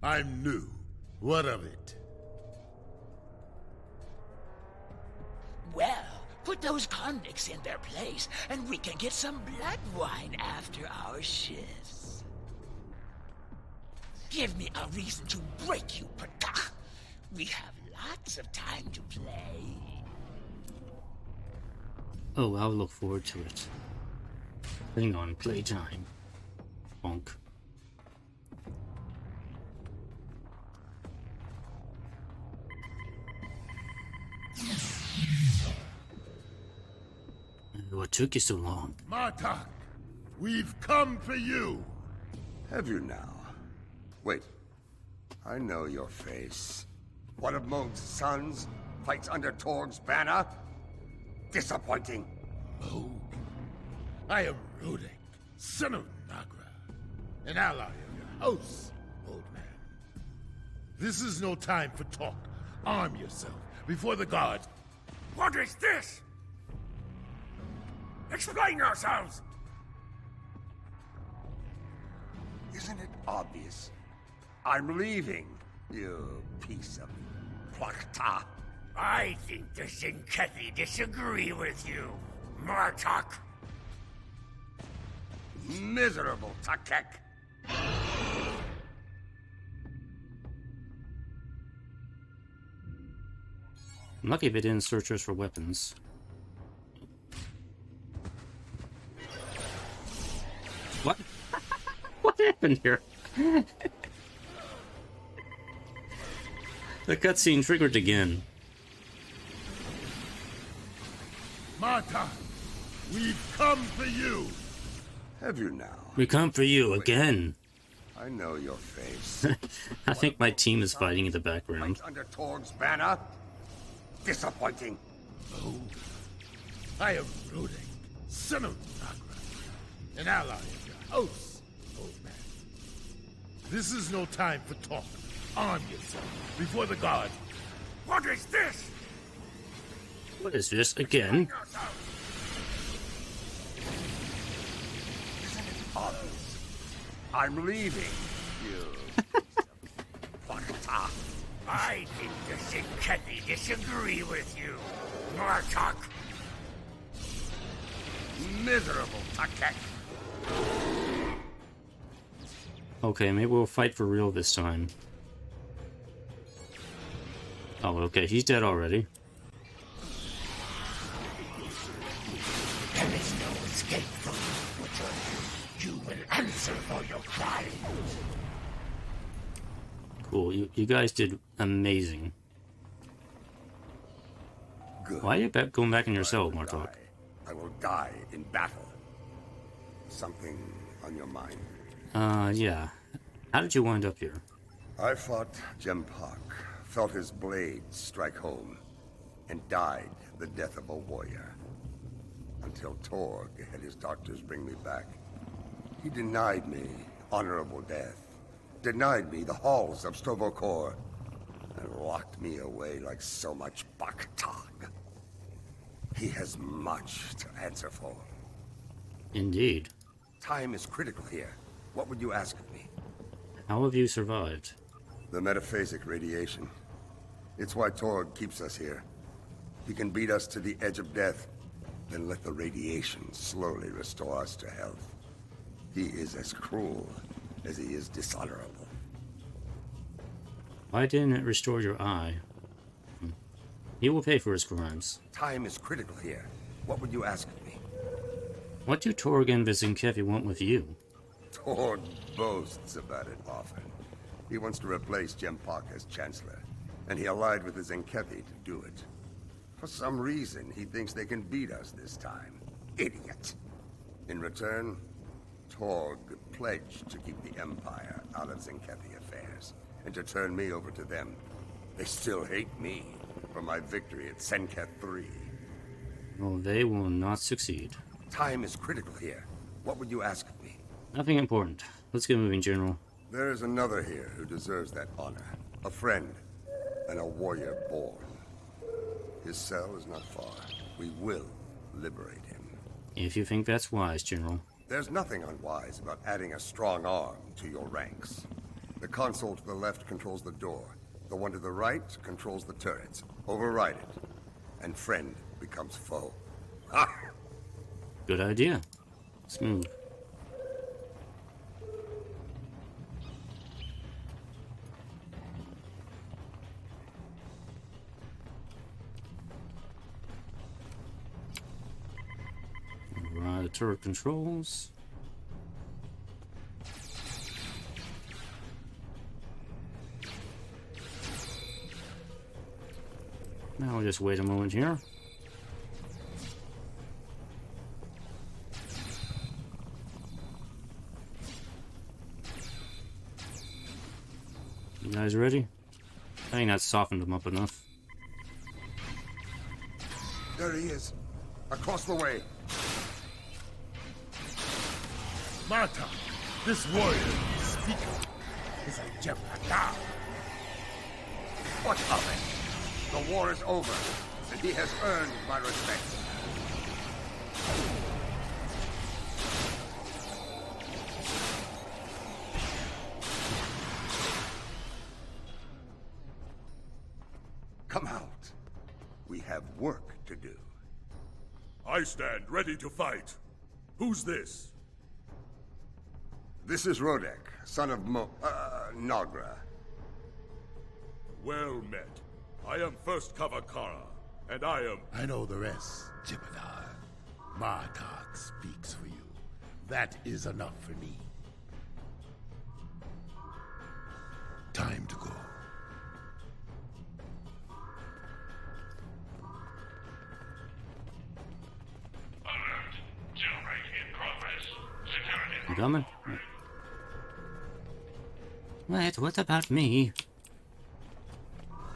I'm new. What of it? Well, put those convicts in their place, and we can get some blood wine after our shifts. Give me a reason to break you, Patah. We have lots of time to play. Oh, I'll look forward to it. Hang on, playtime. Bonk. What took you so long? Martok, we've come for you. Have you now? Wait. I know your face. One of Moog's sons fights under Torg's banner? Disappointing. Moog? I am Rodek, son of Nagra, an ally of your house, old man. This is no time for talk. Arm yourself before the gods. What is this? Explain yourselves! Isn't it obvious? I'm leaving, you piece of plakta. I think the Zinkethi disagree with you, Martok. Miserable Takek. I'm lucky they didn't search us for weapons. What? What happened here? The cutscene triggered again. Martok, we've come for you. Have you now? We come for you again. I know your face. I think my team is fighting in the background. Under Torg's banner? Disappointing. Oh, I am Rodek, son of Nagra, an ally of your house, old man. This is no time for talk. Arm yourself before the gods. What is this? What is this again? Isn't it obvious? I'm leaving, you. I think the Zinkethi disagree with you, Martok. Miserable Takek. Okay, maybe we'll fight for real this time. Oh, okay, he's dead already. There is no escape from you, Butcher. You will answer for your crimes. Cool, you guys did amazing. Good. Why are you going back in your cell, Martok? I will die in battle. Something on your mind? Yeah. How did you wind up here? I fought Jempak, felt his blade strike home, and died the death of a warrior. Until Torg had his doctors bring me back. He denied me honorable death, denied me the halls of Stovokor, and locked me away like so much Baktag. He has much to answer for. Indeed. Time is critical here. What would you ask of me? How have you survived? The metaphasic radiation. It's why Torg keeps us here. He can beat us to the edge of death, then let the radiation slowly restore us to health. He is as cruel as he is dishonorable. Why didn't it restore your eye? He will pay for his crimes. Time is critical here. What would you ask of me? What do Torg and Zinkethi want with you? Torg boasts about it often. He wants to replace Jempak as Chancellor, and he allied with the Zinkethi to do it. For some reason, he thinks they can beat us this time. Idiot! In return, Torg pledged to keep the Empire out of Zinkethi affairs, and to turn me over to them. They still hate me for my victory at Senketh III. Well, they will not succeed. Time is critical here. What would you ask of me? Nothing important. Let's get moving, General. There is another here who deserves that honor. A friend, and a warrior born. His cell is not far. We will liberate him. If you think that's wise, General. There's nothing unwise about adding a strong arm to your ranks. The console to the left controls the door. The one to the right controls the turrets. Override it, and friend becomes foe. Ha! Good idea. Smooth. Right, turret controls. Now we'll just wait a moment here. You guys ready? think that softened him up enough. There he is. Across the way. Martok, this warrior speaking is a Jem'Hadar. What of it? The war is over, and he has earned my respect. Come out. We have work to do. I stand ready to fight. Who's this? This is Rodek, son of Nagra. Well met. I am First Kavakara, and I am... I know the rest, Jem'Hadar. Martok speaks for you. That is enough for me. Time to go. Alert. Jailbreak in progress. Security. You coming? Wait, what about me?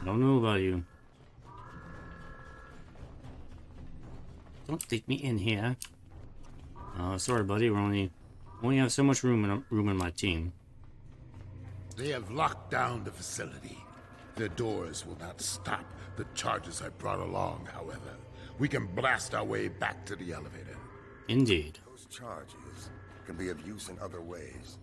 I don't know about you. Don't take me in here. Sorry, buddy. We only have so much room in my team. They have locked down the facility. Their doors will not stop the charges I brought along, however. We can blast our way back to the elevator. Indeed. Those charges can be of use in other ways.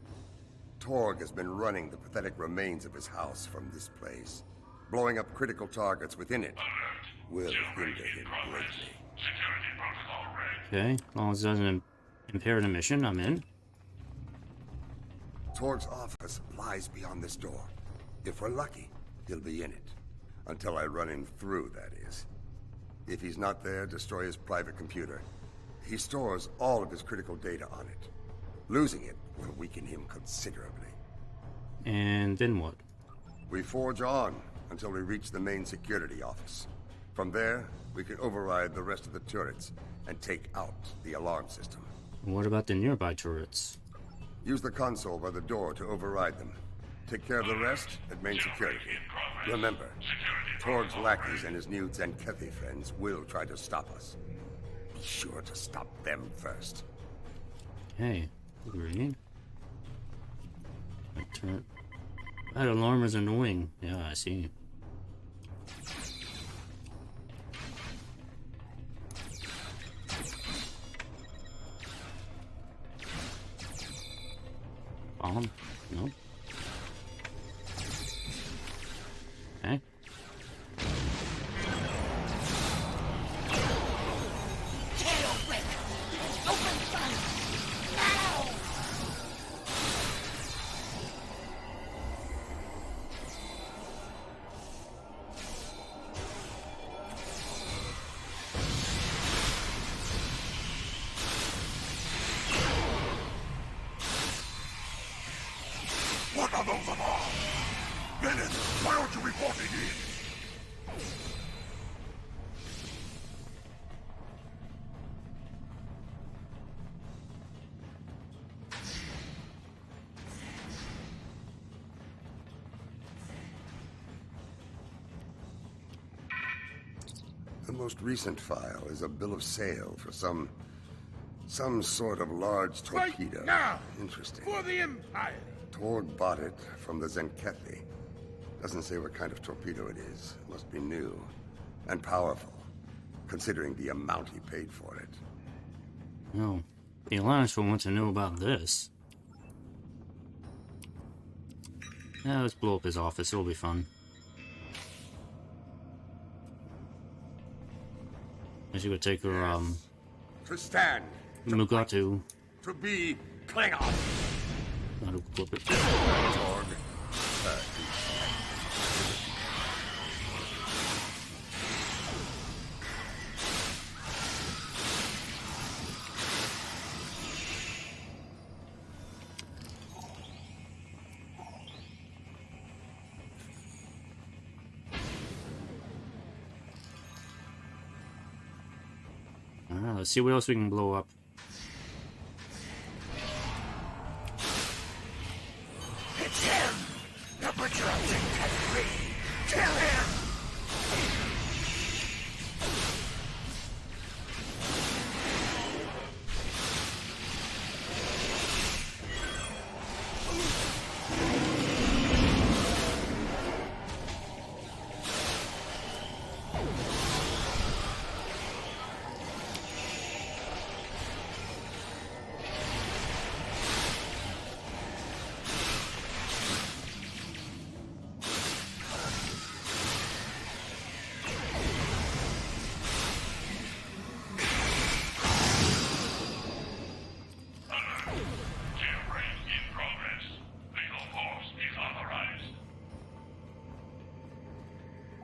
Torg has been running the pathetic remains of his house from this place. Blowing up critical targets within it will hinder him greatly. Okay, as long as it doesn't impair the mission, I'm in. Torg's office lies beyond this door. If we're lucky, he'll be in it. Until I run him through, that is. If he's not there, destroy his private computer. He stores all of his critical data on it. Losing it will weaken him considerably. And then what? We forge on until we reach the main security office. From there, we can override the rest of the turrets and take out the alarm system. What about the nearby turrets? Use the console by the door to override them. Take care of the rest at main security. Remember, Torg's lackeys and his new Zenkethi friends will try to stop us. Be sure to stop them first. Hey, agreed. That alarm is annoying. Yeah, I see. Bomb? No. Okay. What are those alarms? Bennett, why aren't you reporting in? The most recent file is a bill of sale for some sort of large torpedo. Right now! Interesting. For the Empire! Torg bought it from the Zenkethi. Doesn't say what kind of torpedo it is. It must be new. And powerful, considering the amount he paid for it. No. The Alliance will want to know about this. Yeah, let's blow up his office. It'll be fun. I should go take her, To stand. Mugatu. To be Klingon. Not to flip it. Torg. Let's see what else we can blow up. It's him! The butcher of Zenkethi! Kill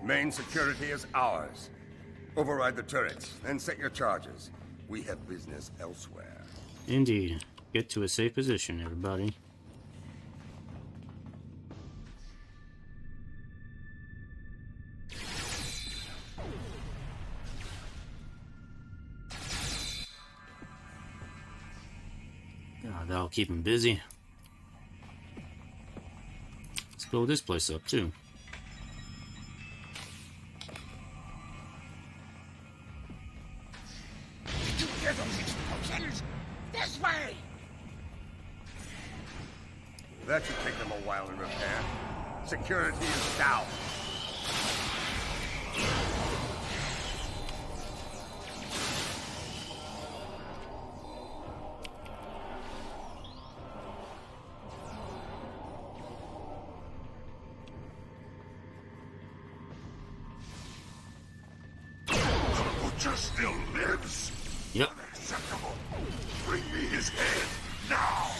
Main security is ours. Override the turrets, and set your charges. We have business elsewhere. Indeed. Get to a safe position, everybody. God, that'll keep him busy. Let's blow this place up, too. Did you hear those explosions? This way! That should take them a while in repair. Security is down. Butcher still lives? Yep. Unacceptable. Bring me his head, now!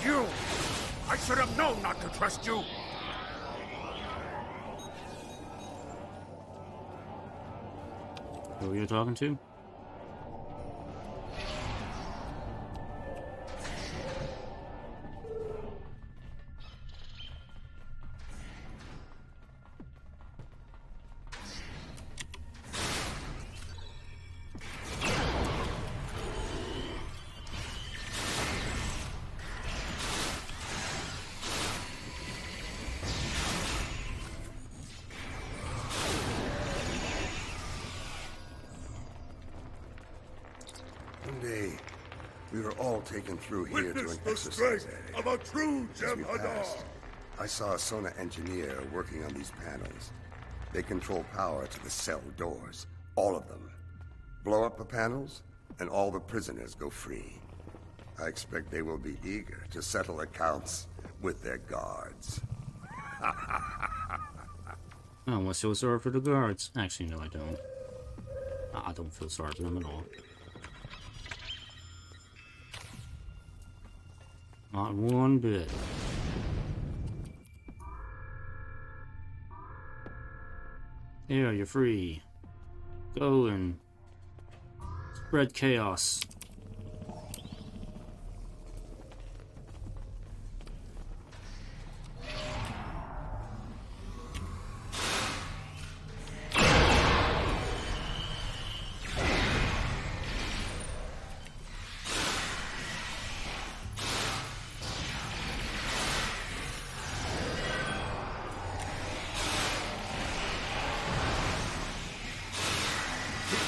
You! I should have known not to trust you! Who are you talking to? One day, we were all taken through here to an exercise area. of a true As we passed, I saw a Sona engineer working on these panels. They control power to the cell doors. All of them. Blow up the panels, and all the prisoners go free. I expect they will be eager to settle accounts with their guards. I almost feel sorry for the guards. Actually, no, I don't. I don't feel sorry for them at all. Not one bit. There, you're free. Go and spread chaos.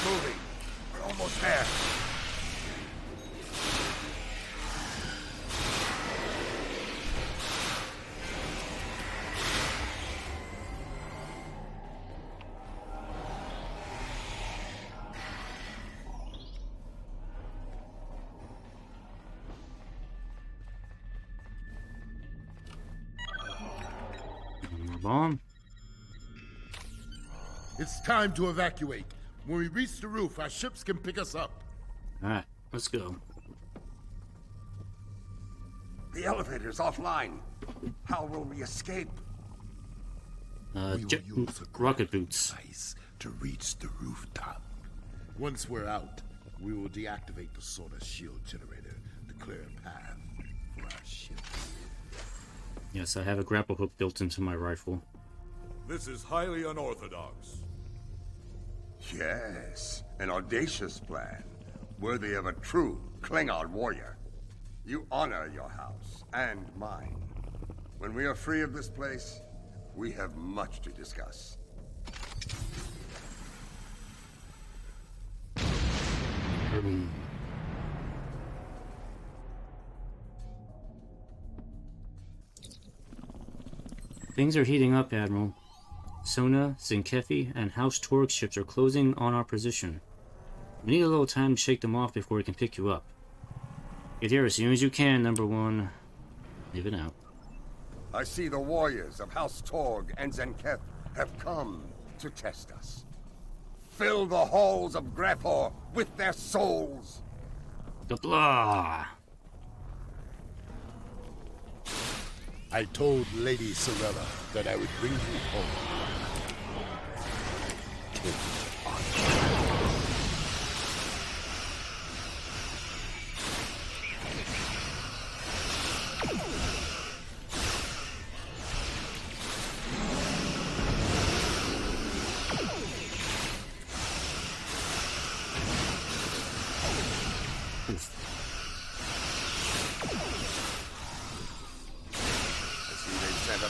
Moving. We're almost there. More bomb. It's time to evacuate. When we reach the roof, our ships can pick us up. Alright, let's go. The elevator's offline. How will we escape? We will use a rocket boots device to reach the rooftop. Once we're out, we will deactivate the Sona shield generator to clear a path for our ship. Yes, I have a grapple hook built into my rifle. This is highly unorthodox. Yes, an audacious plan, worthy of a true Klingon warrior. You honor your house and mine. When we are free of this place, we have much to discuss. Things are heating up, Admiral. Sona, Zinkefi, and House Torque ships are closing on our position. We need a little time to shake them off before we can pick you up. Get here as soon as you can, number one. Leave it out. I see the warriors of House Torg and Zenketh have come to test us. Fill the halls of Grethor with their souls! Blah. I told Lady Sorella that I would bring you home.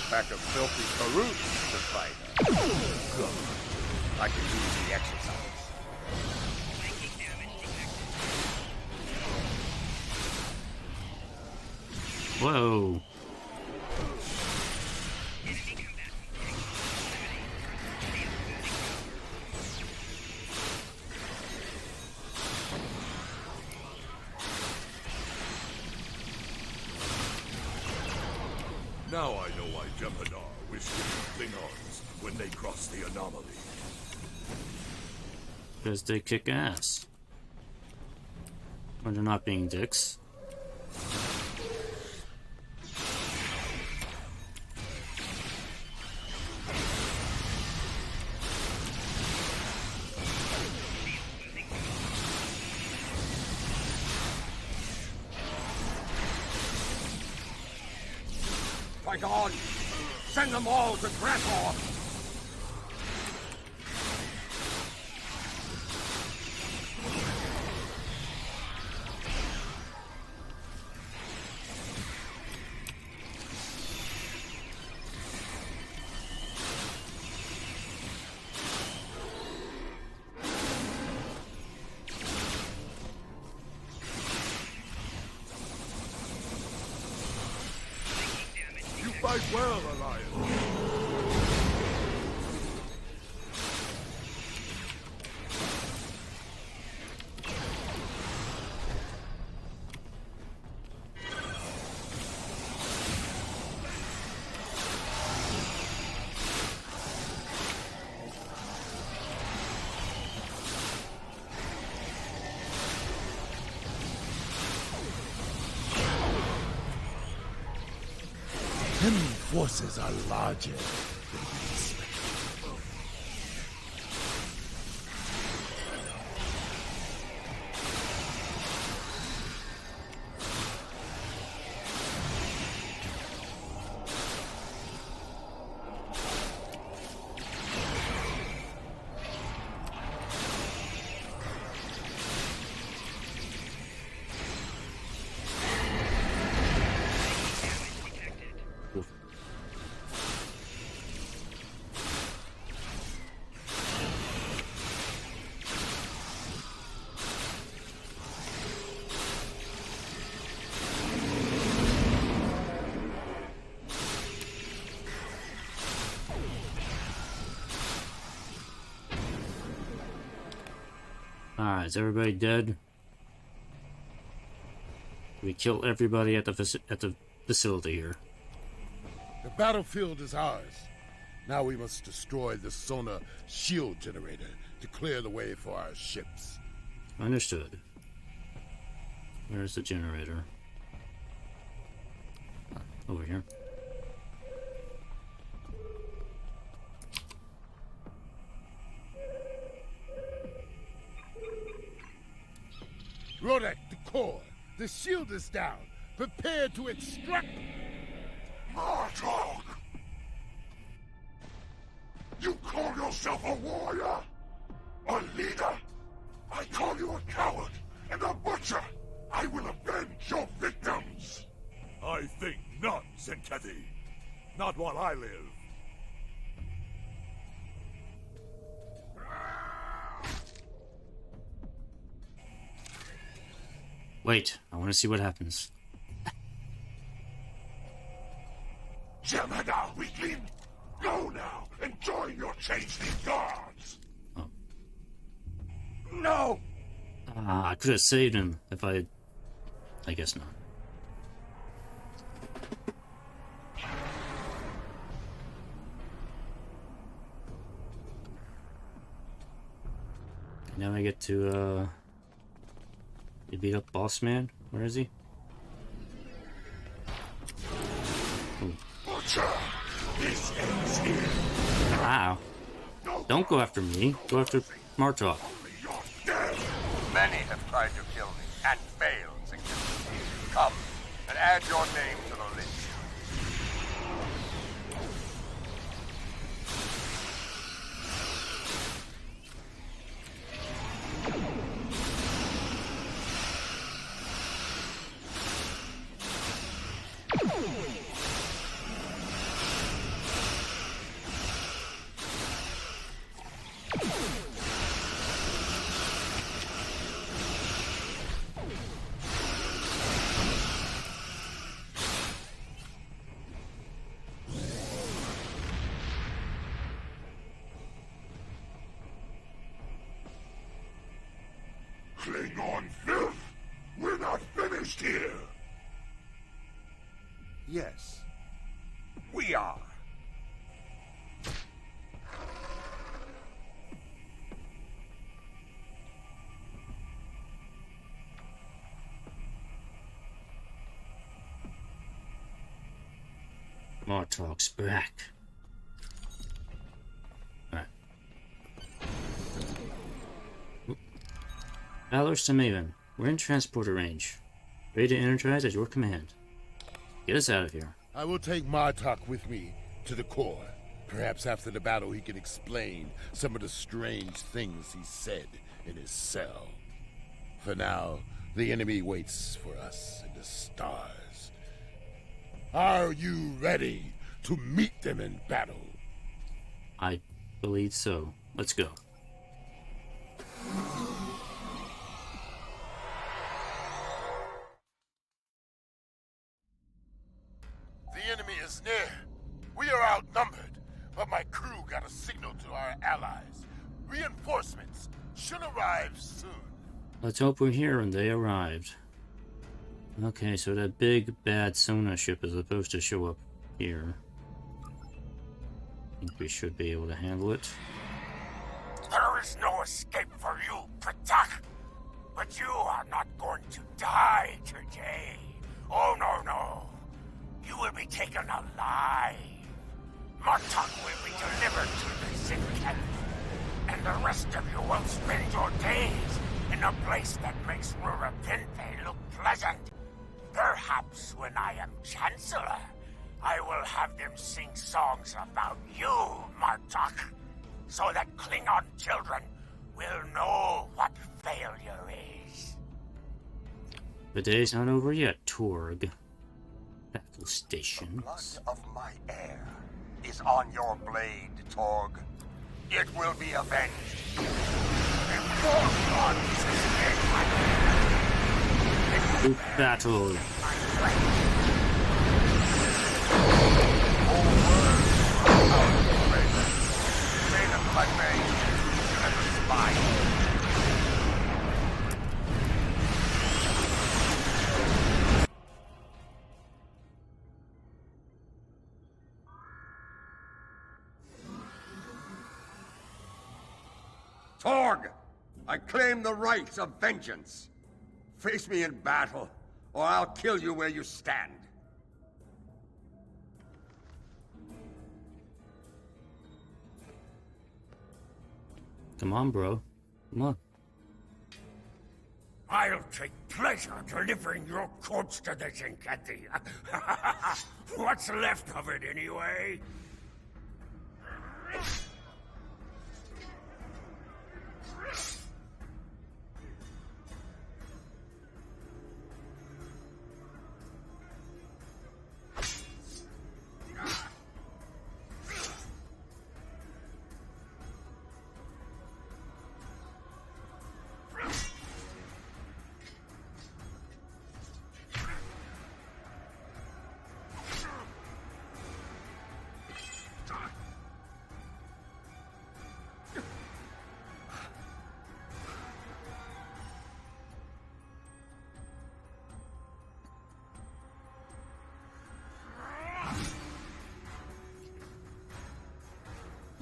Pack of filthy Karoots to fight her. Good. I can use the exercise. Whoa. Now I know why Jem'Hadar wished to be Klingons when they cross the anomaly. Because they kick ass. When they're not being dicks. Fight on! Send them all to Grethor! Fight well, Alliance. Forces are larger than we expect. Alright, is everybody dead? We kill everybody at the facility here. The battlefield is ours. Now we must destroy the Sona shield generator to clear the way for our ships. Understood. Where's the generator? Over here. Rodek, the core. The shield is down. Prepare to extract... Martok! You call yourself a warrior? A leader? I call you a coward and a butcher! I will avenge your victims! I think not, Zenkethi. Not while I live. Wait, I want to see what happens. Jem'Hadar, weakling! Go now and join your changeling guards! Oh. No! I could have saved him if I guess not. now I get to beat up Boss Man. Where is he? This ends here. Wow. Don't go after me. Go after Martok. Many have tried to kill me and failed successfully. Come and add your name to the list. Klingon filth! We're not finished here! Yes, we are. Martok's back. Alright. Valor's to Maven. We're in transporter range. Ready to energize at your command. Get us out of here. I will take Martok with me to the core. Perhaps after the battle he can explain some of the strange things he said in his cell. For now, the enemy waits for us in the stars. Are you ready to meet them in battle? I believe so. Let's go. The enemy is near. We are outnumbered, but my crew got a signal to our allies. Reinforcements should arrive soon. Let's hope we're here and they arrived. Okay, so that big bad Sona ship is supposed to show up here. I think we should be able to handle it. There is no escape for you, Pratak. But you are not going to die today. Oh, no, no. You will be taken alive. Martok will be delivered to the Zincat. And the rest of you will spend your days in a place that makes Rurapente look pleasant. Perhaps when I am Chancellor, I will have them sing songs about you, Martok, so that Klingon children will know what failure is. The day's not over yet, Torg. Battle stations. The blood of my heir is on your blade, Torg. It will be avenged. Before blood Group battle. May the blood vein and the spine. Torg! I claim the right of vengeance. Face me in battle, or I'll kill you where you stand. Come on, bro. Come on. I'll take pleasure delivering your corpse to the Zincati. What's left of it, anyway?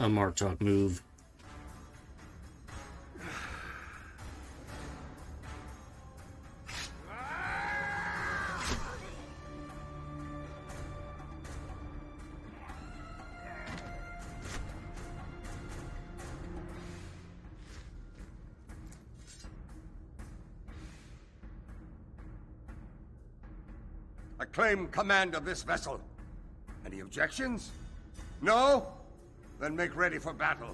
A Martok move. I claim command of this vessel. Any objections? No? Then make ready for battle.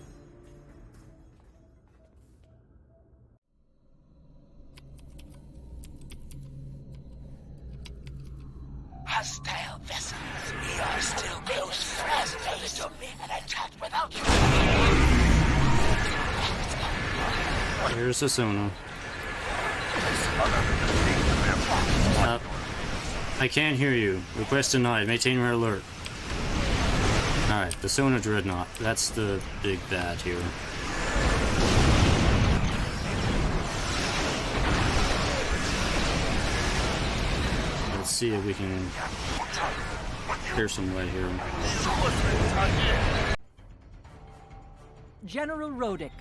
Hostile vessels. We are still close, fast-paced, and attack without... Here's the sonar. I can't hear you. Request denied. Maintain your alert. Alright, the Sonar Dreadnought. That's the big bad here. Let's see if we can clear some way here. General Rodek,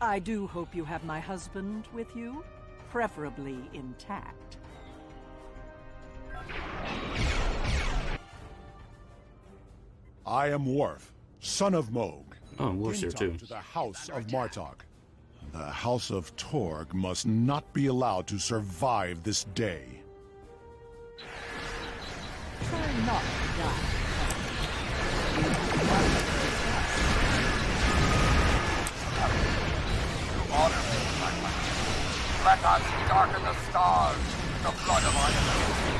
I do hope you have my husband with you, preferably intact. I am Worf, son of Moog. Oh, Worf's here too. To the House of Martok. The House of Torg must not be allowed to survive this day. Try not to die. Let us darken the stars with the blood of our enemies.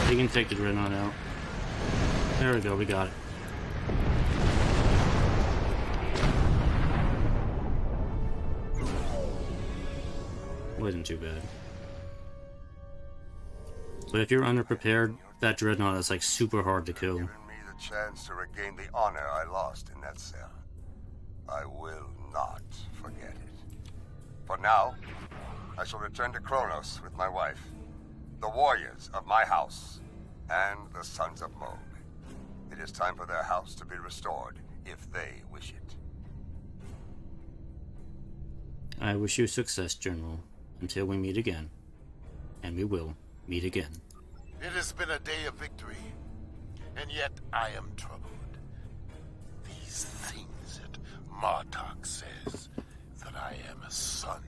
You can take the Dreadnought out. There we go, we got it. Wasn't too bad. But if you're underprepared, that Dreadnought is like super hard to kill. Given me the chance to regain the honor I lost in that cell. I will not forget it. For now, I shall return to Kronos with my wife, the warriors of my house, and the sons of Moog. It is time for their house to be restored, if they wish it. I wish you success, General, until we meet again. And we will meet again. It has been a day of victory, and yet I am troubled. These things that Martok says, that I am a son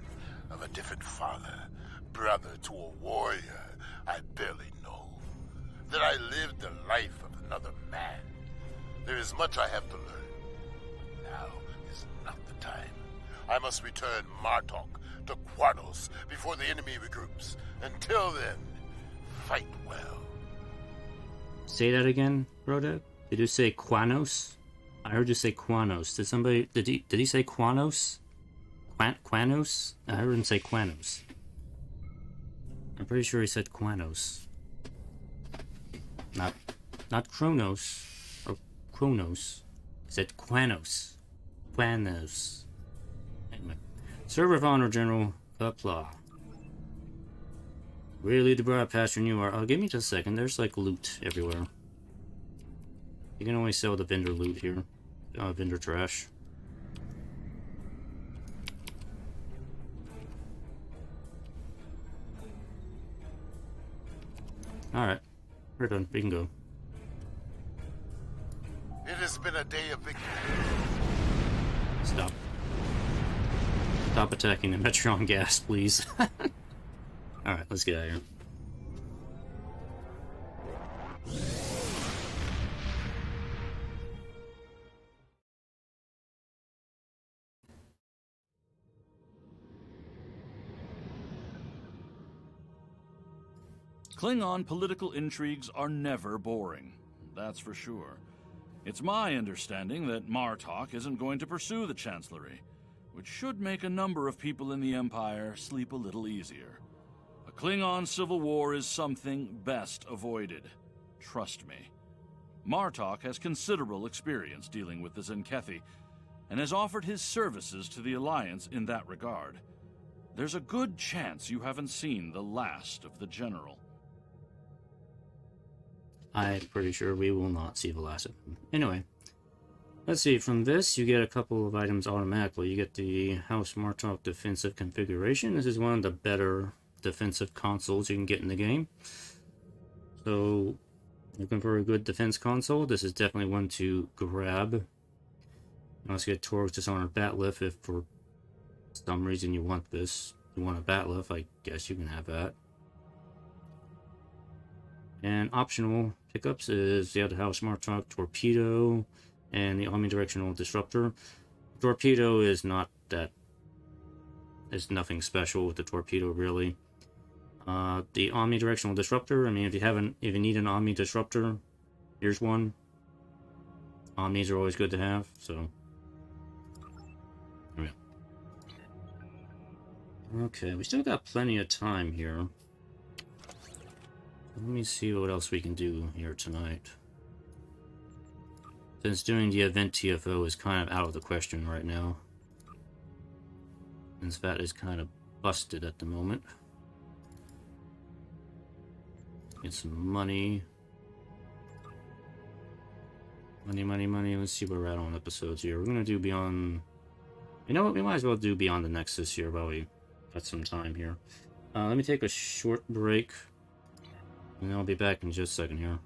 of a different father, brother to a warrior I barely know, that I lived the life of another man. There is much I have to learn. Now is not the time. I must return Martok to Quanos before the enemy regroups. Until then, fight well. Say that again, Rodek? Did you say Quanos? I heard you say Quanos. Did somebody... Did he say Quanos? Quanos? I heard him say Quanos. I'm pretty sure he said Quanos. Not Kronos. Or Kronos. He said Quanos. Quanos. Anyway. Server of Honor, General Kapla. Really the broad pasture you are. Oh, give me just a second. There's like loot everywhere. You can only sell the vendor loot here. Vendor trash. Alright. We're done. We can go. It has been a day of victory. Stop. Stop attacking the Metron gas, please. Alright, let's get out of here. Klingon political intrigues are never boring, that's for sure. It's my understanding that Martok isn't going to pursue the Chancellery, which should make a number of people in the Empire sleep a little easier. A Klingon civil war is something best avoided. Trust me. Martok has considerable experience dealing with the Zenkethi, and has offered his services to the Alliance in that regard. There's a good chance you haven't seen the last of the General. I'm pretty sure we will not see the last of him. Anyway, let's see. From this, you get a couple of items automatically. You get the House Martok defensive configuration. This is one of the better defensive consoles you can get in the game. So, looking for a good defense console, this is definitely one to grab. Let's get Torx Dishonored Batlift. If for some reason you want this, you want a Batlift, I guess you can have that. And optional pickups is the other House Martok Torpedo and the Omnidirectional Disruptor. Torpedo is not that. There's nothing special with the torpedo, really. The Omnidirectional Disruptor. I mean, if you need an Omni Disruptor, here's one. Omnis are always good to have. So, yeah. Okay, we still got plenty of time here. Let me see what else we can do here tonight. Since doing the event TFO is kind of out of the question right now. Since that is kind of busted at the moment. Get some money. Money. Let's see where we're at on episodes here. We're going to do Beyond... You know what? We might as well do Beyond the Nexus here while we got some time here. Let me take a short break. And I'll be back in just a second here.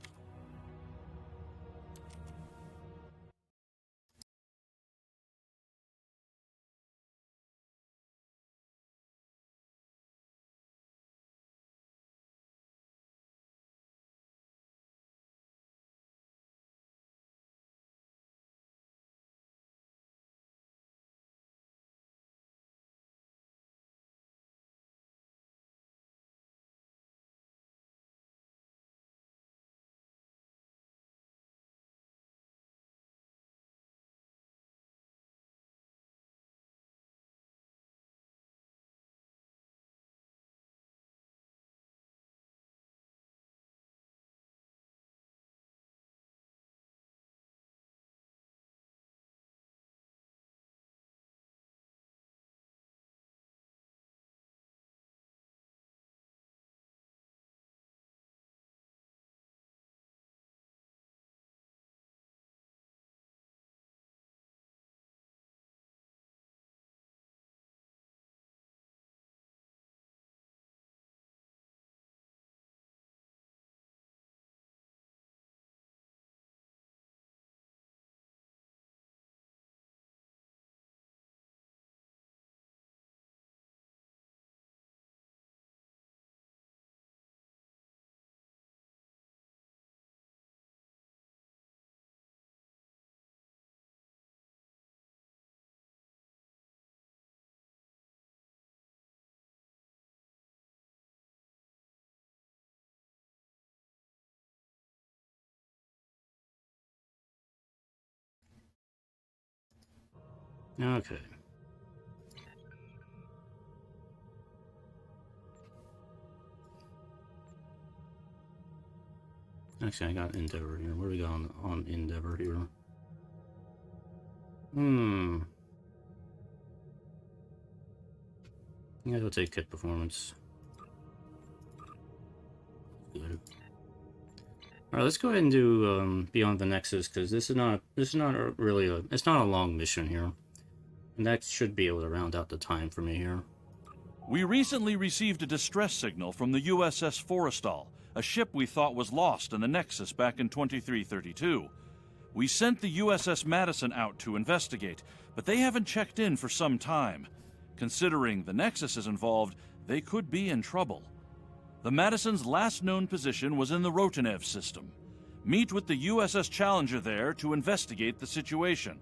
Okay. Actually, I got Endeavor here. What do we got on Endeavor here? Yeah, I'll take Kit Performance. Good. All right, let's go ahead and do Beyond the Nexus, because this is not really it's not a long mission here, and that should be able to round out the time for me here. We recently received a distress signal from the USS Forrestal, a ship we thought was lost in the Nexus back in 2332. We sent the USS Madison out to investigate, but they haven't checked in for some time. Considering the Nexus is involved, they could be in trouble. The Madison's last known position was in the Rotanev system. Meet with the USS Challenger there to investigate the situation.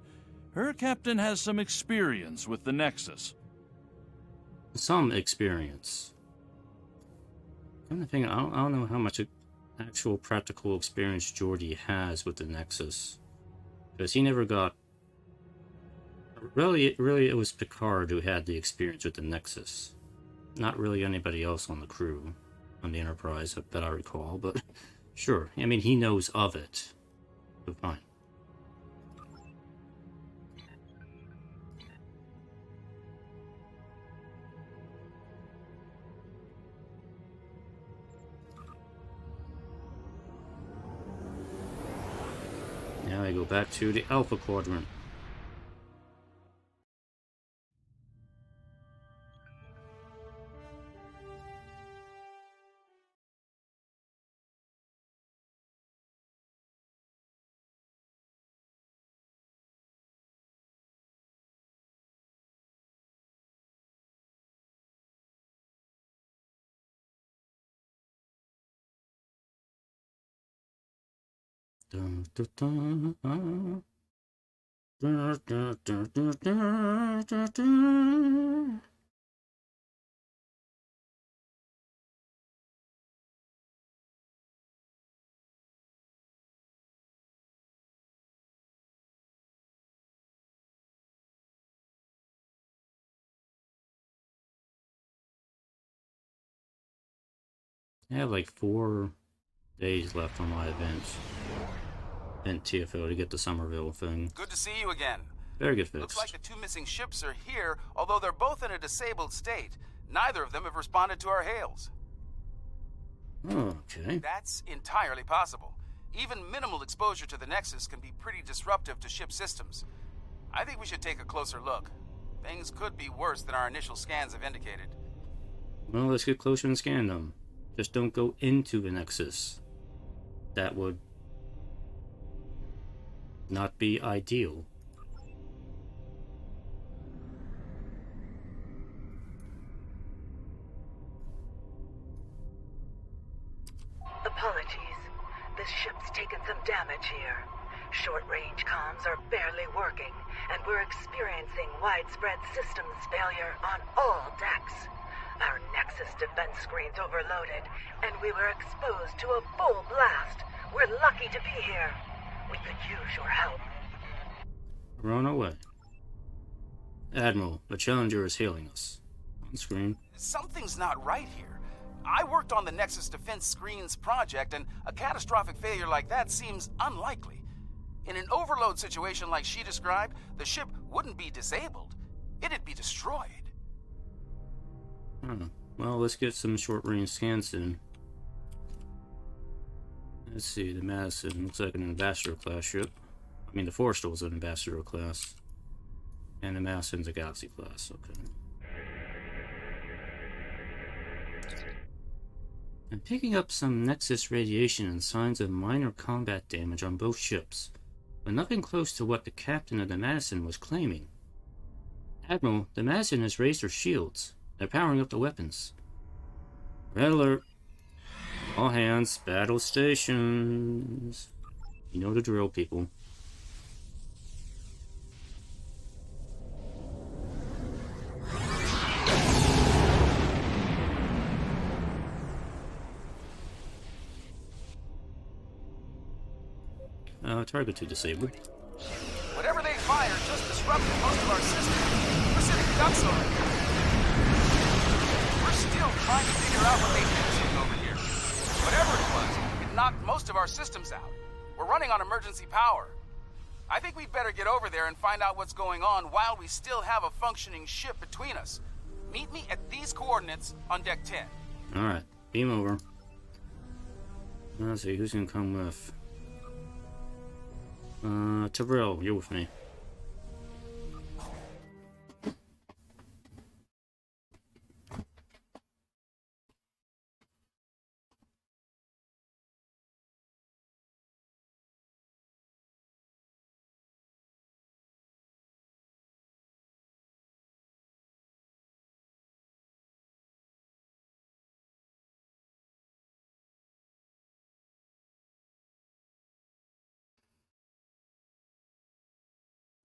Her captain has some experience with the Nexus. Some experience. I'm thinking, I don't know how much actual practical experience Geordi has with the Nexus. Because he never got... Really, it was Picard who had the experience with the Nexus. Not really anybody else on the crew, on the Enterprise, that I recall, but sure. I mean, he knows of it. So fine. go back to the Alpha Quadrant. Dun, dun, dun, dun, dun, dun, dun, dun, dun, dun. I have like 4 days left on my events. Event TFO to get the Somerville thing. Good to see you again. Better get fixed. Looks like the 2 missing ships are here, although they're both in a disabled state. Neither of them have responded to our hails. Oh, okay. That's entirely possible. Even minimal exposure to the Nexus can be pretty disruptive to ship systems. I think we should take a closer look. Things could be worse than our initial scans have indicated. Well, let's get closer and scan them. Just don't go into the Nexus. That would not be ideal. Apologies. This ship's taken some damage here. Short-range comms are barely working, and we're experiencing widespread systems failure on all decks. Our Nexus defense screen's overloaded, and we were exposed to a full blast. We're lucky to be here. We could use your help. Run away. Admiral, the Challenger is hailing us. On screen. Something's not right here. I worked on the Nexus Defense Screens project, and a catastrophic failure like that seems unlikely. In an overload situation like she described, the ship wouldn't be disabled. It'd be destroyed. Well, let's get some short-range scans then. Let's see, the Madison looks like an Ambassador-class ship. I mean, the Forrestal was an Ambassador-class. And the Madison's a Galaxy-class, okay. I'm picking up some Nexus radiation and signs of minor combat damage on both ships, but nothing close to what the captain of the Madison was claiming. Admiral, the Madison has raised her shields. They're powering up the weapons. Red alert. All hands, battle stations. You know the drill, people. Target 2 disabled. Whatever they fire just disrupted most of our system. We're sitting ducks over here. We're still trying to figure out what they did over here. Whatever it was, it knocked most of our systems out. We're running on emergency power. I think we'd better get over there and find out what's going on while we still have a functioning ship between us. Meet me at these coordinates on Deck 10. Alright, beam over. Let's see, who's gonna come with? Terrell, you're with me.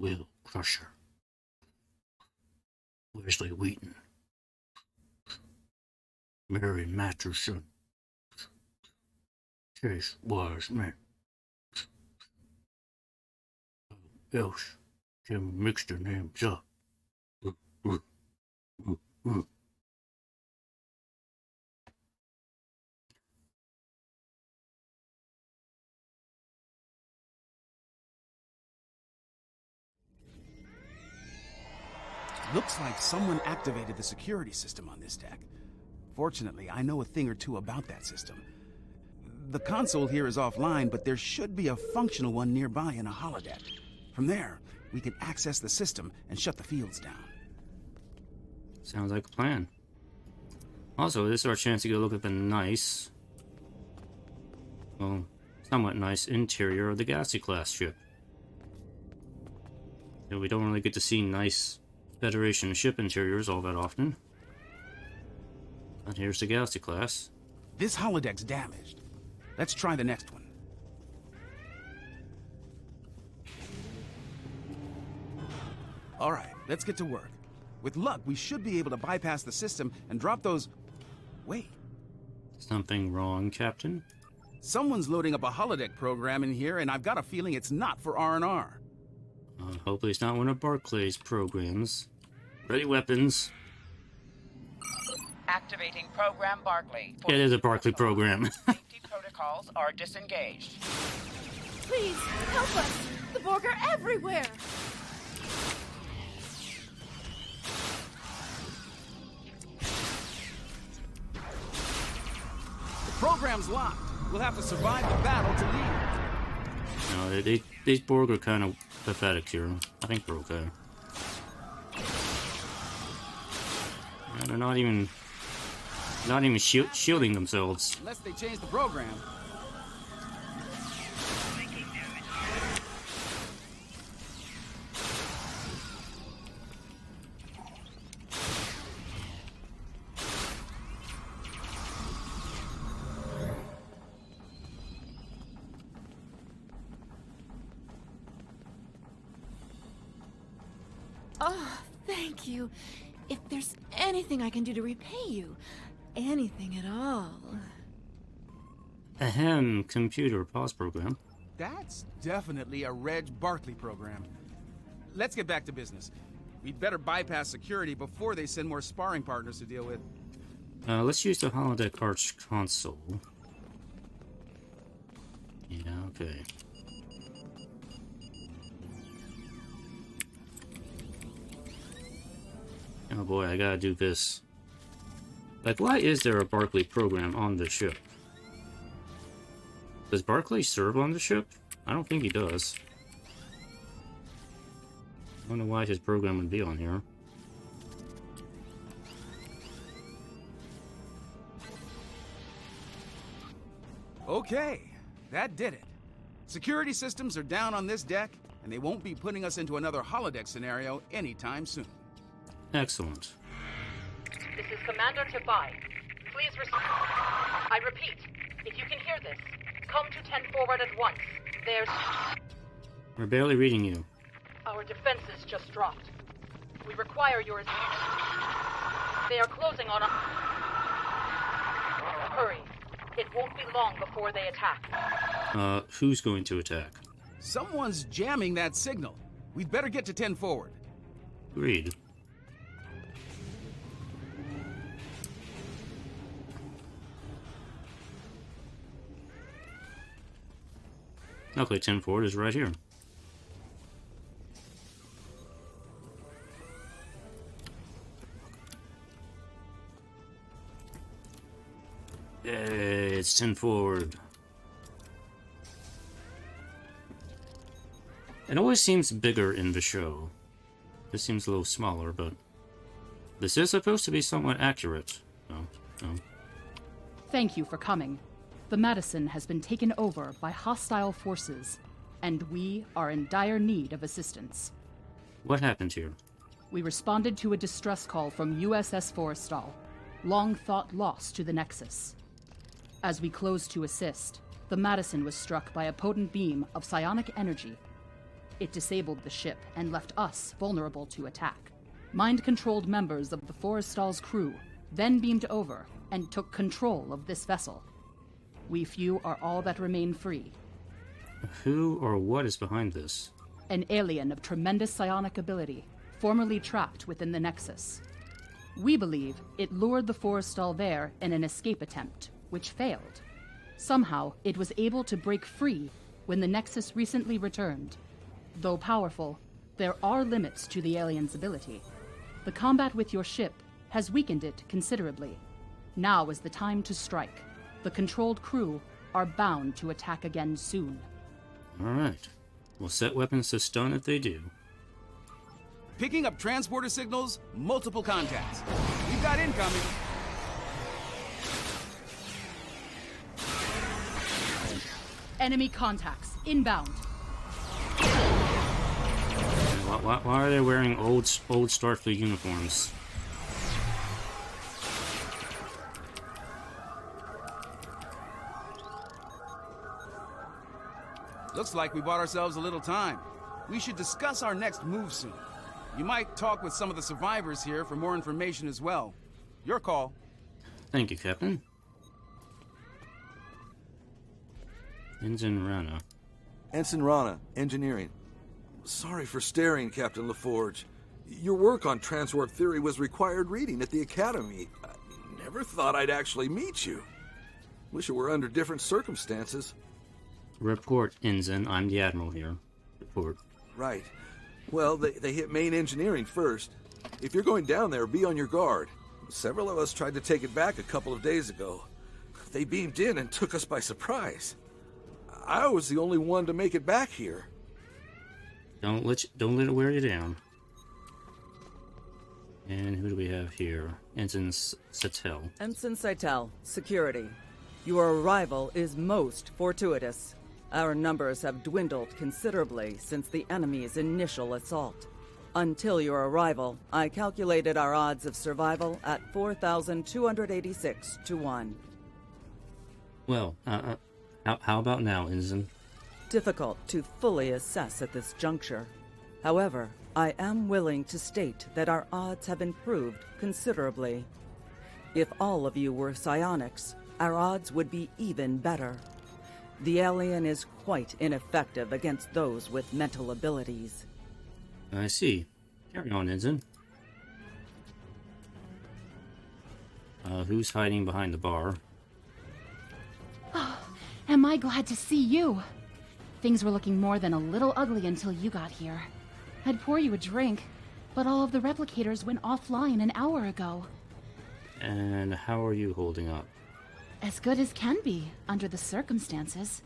Will Crusher, Wesley Wheaton, Mary Matterson, Chase Wiseman, else can mix their names up. Looks like someone activated the security system on this deck. Fortunately, I know a thing or two about that system. The console here is offline, but there should be a functional one nearby in a holodeck. From there, we can access the system and shut the fields down. Sounds like a plan. Also, this is our chance to get a look at the nice, well, somewhat nice interior of the Galaxy-class ship. So we don't really get to see nice Federation ship interiors all that often. But here's the Galaxy-class. This holodeck's damaged. Let's try the next one. All right, let's get to work. With luck, we should be able to bypass the system and drop those... Wait. Something wrong, Captain? Someone's loading up a holodeck program in here, and I've got a feeling it's not for R&R. Hopefully it's not one of Barclay's programs. Ready weapons. Activating program Barclay. It is a Barclay program. Safety protocols are disengaged. Please, help us! The Borg are everywhere! The program's locked. We'll have to survive the battle to leave. No, these Borg are kind of pathetic here. I think we're okay. Yeah, they're not even shielding themselves. Unless they change the program. Oh, thank you. If there's anything I can do to repay you, anything at all. Ahem, computer pause program. That's definitely a Reg Barclay program. Let's get back to business. We'd better bypass security before they send more sparring partners to deal with. Let's use the holodeck arch console. Yeah, okay. Oh boy, I gotta do this. Like, why is there a Barclay program on the ship? Does Barclay serve on the ship? I don't think he does. I don't know why his program would be on here. Okay, that did it. Security systems are down on this deck, and they won't be putting us into another holodeck scenario anytime soon. Excellent. This is Commander Tabai. Please I repeat, if you can hear this, come to 10 forward at once. There's... We're barely reading you. Our defenses just dropped. We require your... They are closing on us. Hurry. It won't be long before they attack. Who's going to attack? Someone's jamming that signal. We'd better get to 10 forward. Agreed. Okay, 10 forward is right here. Yay, it's 10 forward. It always seems bigger in the show. This seems a little smaller, but this is supposed to be somewhat accurate. Oh. Thank you for coming. The Madison has been taken over by hostile forces, and we are in dire need of assistance. What happened here? We responded to a distress call from USS Forrestal, long thought lost to the Nexus. As we closed to assist, the Madison was struck by a potent beam of psionic energy. It disabled the ship and left us vulnerable to attack. Mind-controlled members of the Forrestal's crew then beamed over and took control of this vessel. We few are all that remain free. Who or what is behind this? An alien of tremendous psionic ability, formerly trapped within the Nexus. We believe it lured the Forrestal there in an escape attempt, which failed. Somehow, it was able to break free when the Nexus recently returned. Though powerful, there are limits to the alien's ability. The combat with your ship has weakened it considerably. Now is the time to strike. The controlled crew are bound to attack again soon. Alright. We'll set weapons to stun if they do. Picking up transporter signals, multiple contacts. We've got incoming. Enemy contacts, inbound. Why are they wearing old Starfleet uniforms? Looks like we bought ourselves a little time. We should discuss our next move soon. You might talk with some of the survivors here for more information as well. Your call. Thank you, Captain. Ensign Rana. Ensign Rana, engineering. Sorry for staring, Captain LaForge. Your work on transwarp theory was required reading at the Academy. I never thought I'd actually meet you. Wish it were under different circumstances. Report, Ensign. I'm the Admiral here. Report. Right. Well, they hit main engineering first. If you're going down there, be on your guard. Several of us tried to take it back a couple of days ago. They beamed in and took us by surprise. I was the only one to make it back here. Don't let it wear you down. And who do we have here? Ensign Seitel. Ensign Seitel, security. Your arrival is most fortuitous. Our numbers have dwindled considerably since the enemy's initial assault. Until your arrival, I calculated our odds of survival at 4,286 to 1. Well, how about now, Ensign? Difficult to fully assess at this juncture. However, I am willing to state that our odds have improved considerably. If all of you were psionics, our odds would be even better. The alien is quite ineffective against those with mental abilities. I see. Carry on, Ensign. Who's hiding behind the bar? Oh, am I glad to see you. Things were looking more than a little ugly until you got here. I'd pour you a drink, but all of the replicators went offline an hour ago. And how are you holding up? As good as can be, under the circumstances.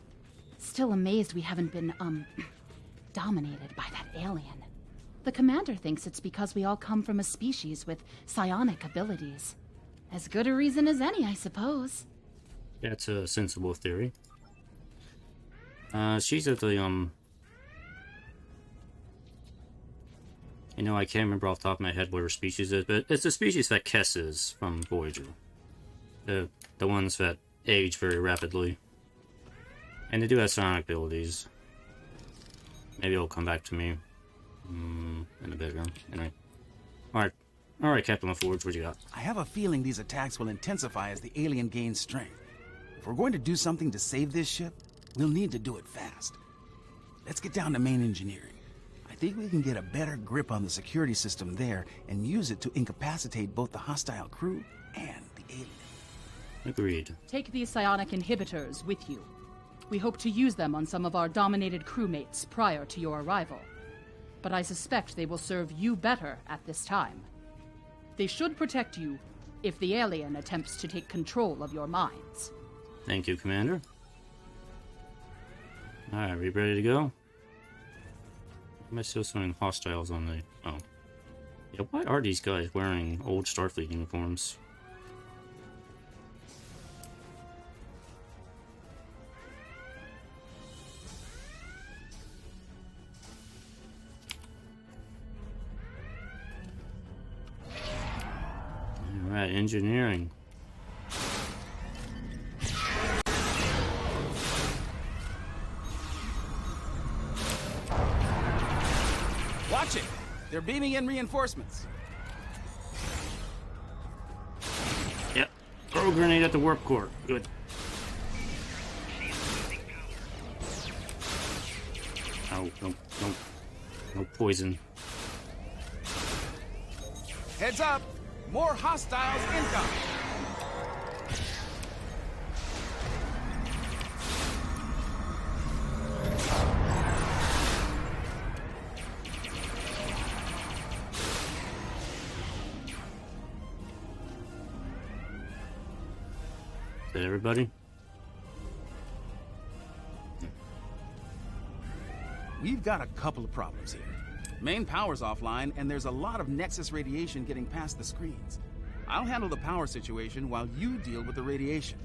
Still amazed we haven't been, dominated by that alien. The commander thinks it's because we all come from a species with psionic abilities. As good a reason as any, I suppose. That's a sensible theory. She's at the, You know, I can't remember off the top of my head what her species is, but it's the species that Kess is from Voyager. The ones that age very rapidly. And they do have psionic abilities. Maybe it'll come back to me in a bit. Anyway. Alright, Captain LaForge, what you got? I have a feeling these attacks will intensify as the alien gains strength. If we're going to do something to save this ship, we'll need to do it fast. Let's get down to main engineering. I think we can get a better grip on the security system there and use it to incapacitate both the hostile crew and the alien. Agreed. Take these psionic inhibitors with you. We hope to use them on some of our dominated crewmates prior to your arrival. But I suspect they will serve you better at this time. They should protect you if the alien attempts to take control of your minds. Thank you, Commander. Alright, we ready to go? Am I still seeing hostiles on the... Oh. Yeah, why are these guys wearing old Starfleet uniforms? Alright, engineering. Watch it! They're beaming in reinforcements. Yep. Throw a grenade at the warp core. Good. Oh, no poison. Heads up! More hostiles incoming! Is that everybody? We've got a couple of problems here. Main power's offline, and there's a lot of Nexus radiation getting past the screens. I'll handle the power situation while you deal with the radiation.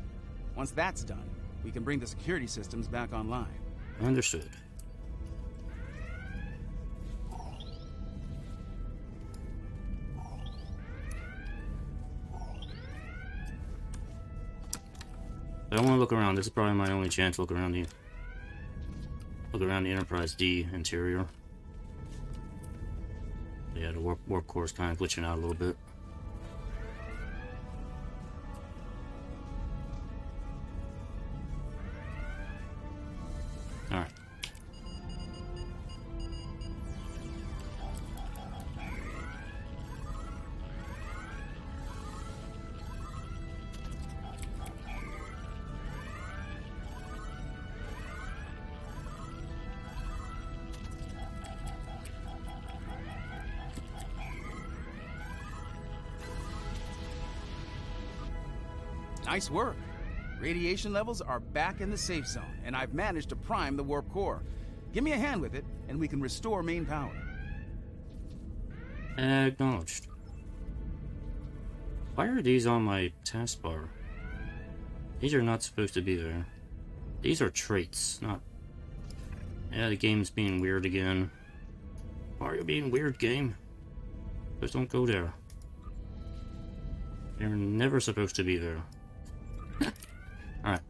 Once that's done, we can bring the security systems back online. Understood. I want to look around. This is probably my only chance to look around the Enterprise D interior. Yeah, the warp core is kind of glitching out a little bit. All right. Nice work. Radiation levels are back in the safe zone, and I've managed to prime the warp core. Give me a hand with it, and we can restore main power. Acknowledged. Why are these on my taskbar? These are not supposed to be there. These are traits, not... Yeah, the game's being weird again. Why are you being weird, game? Just don't go there. They're never supposed to be there. Alright.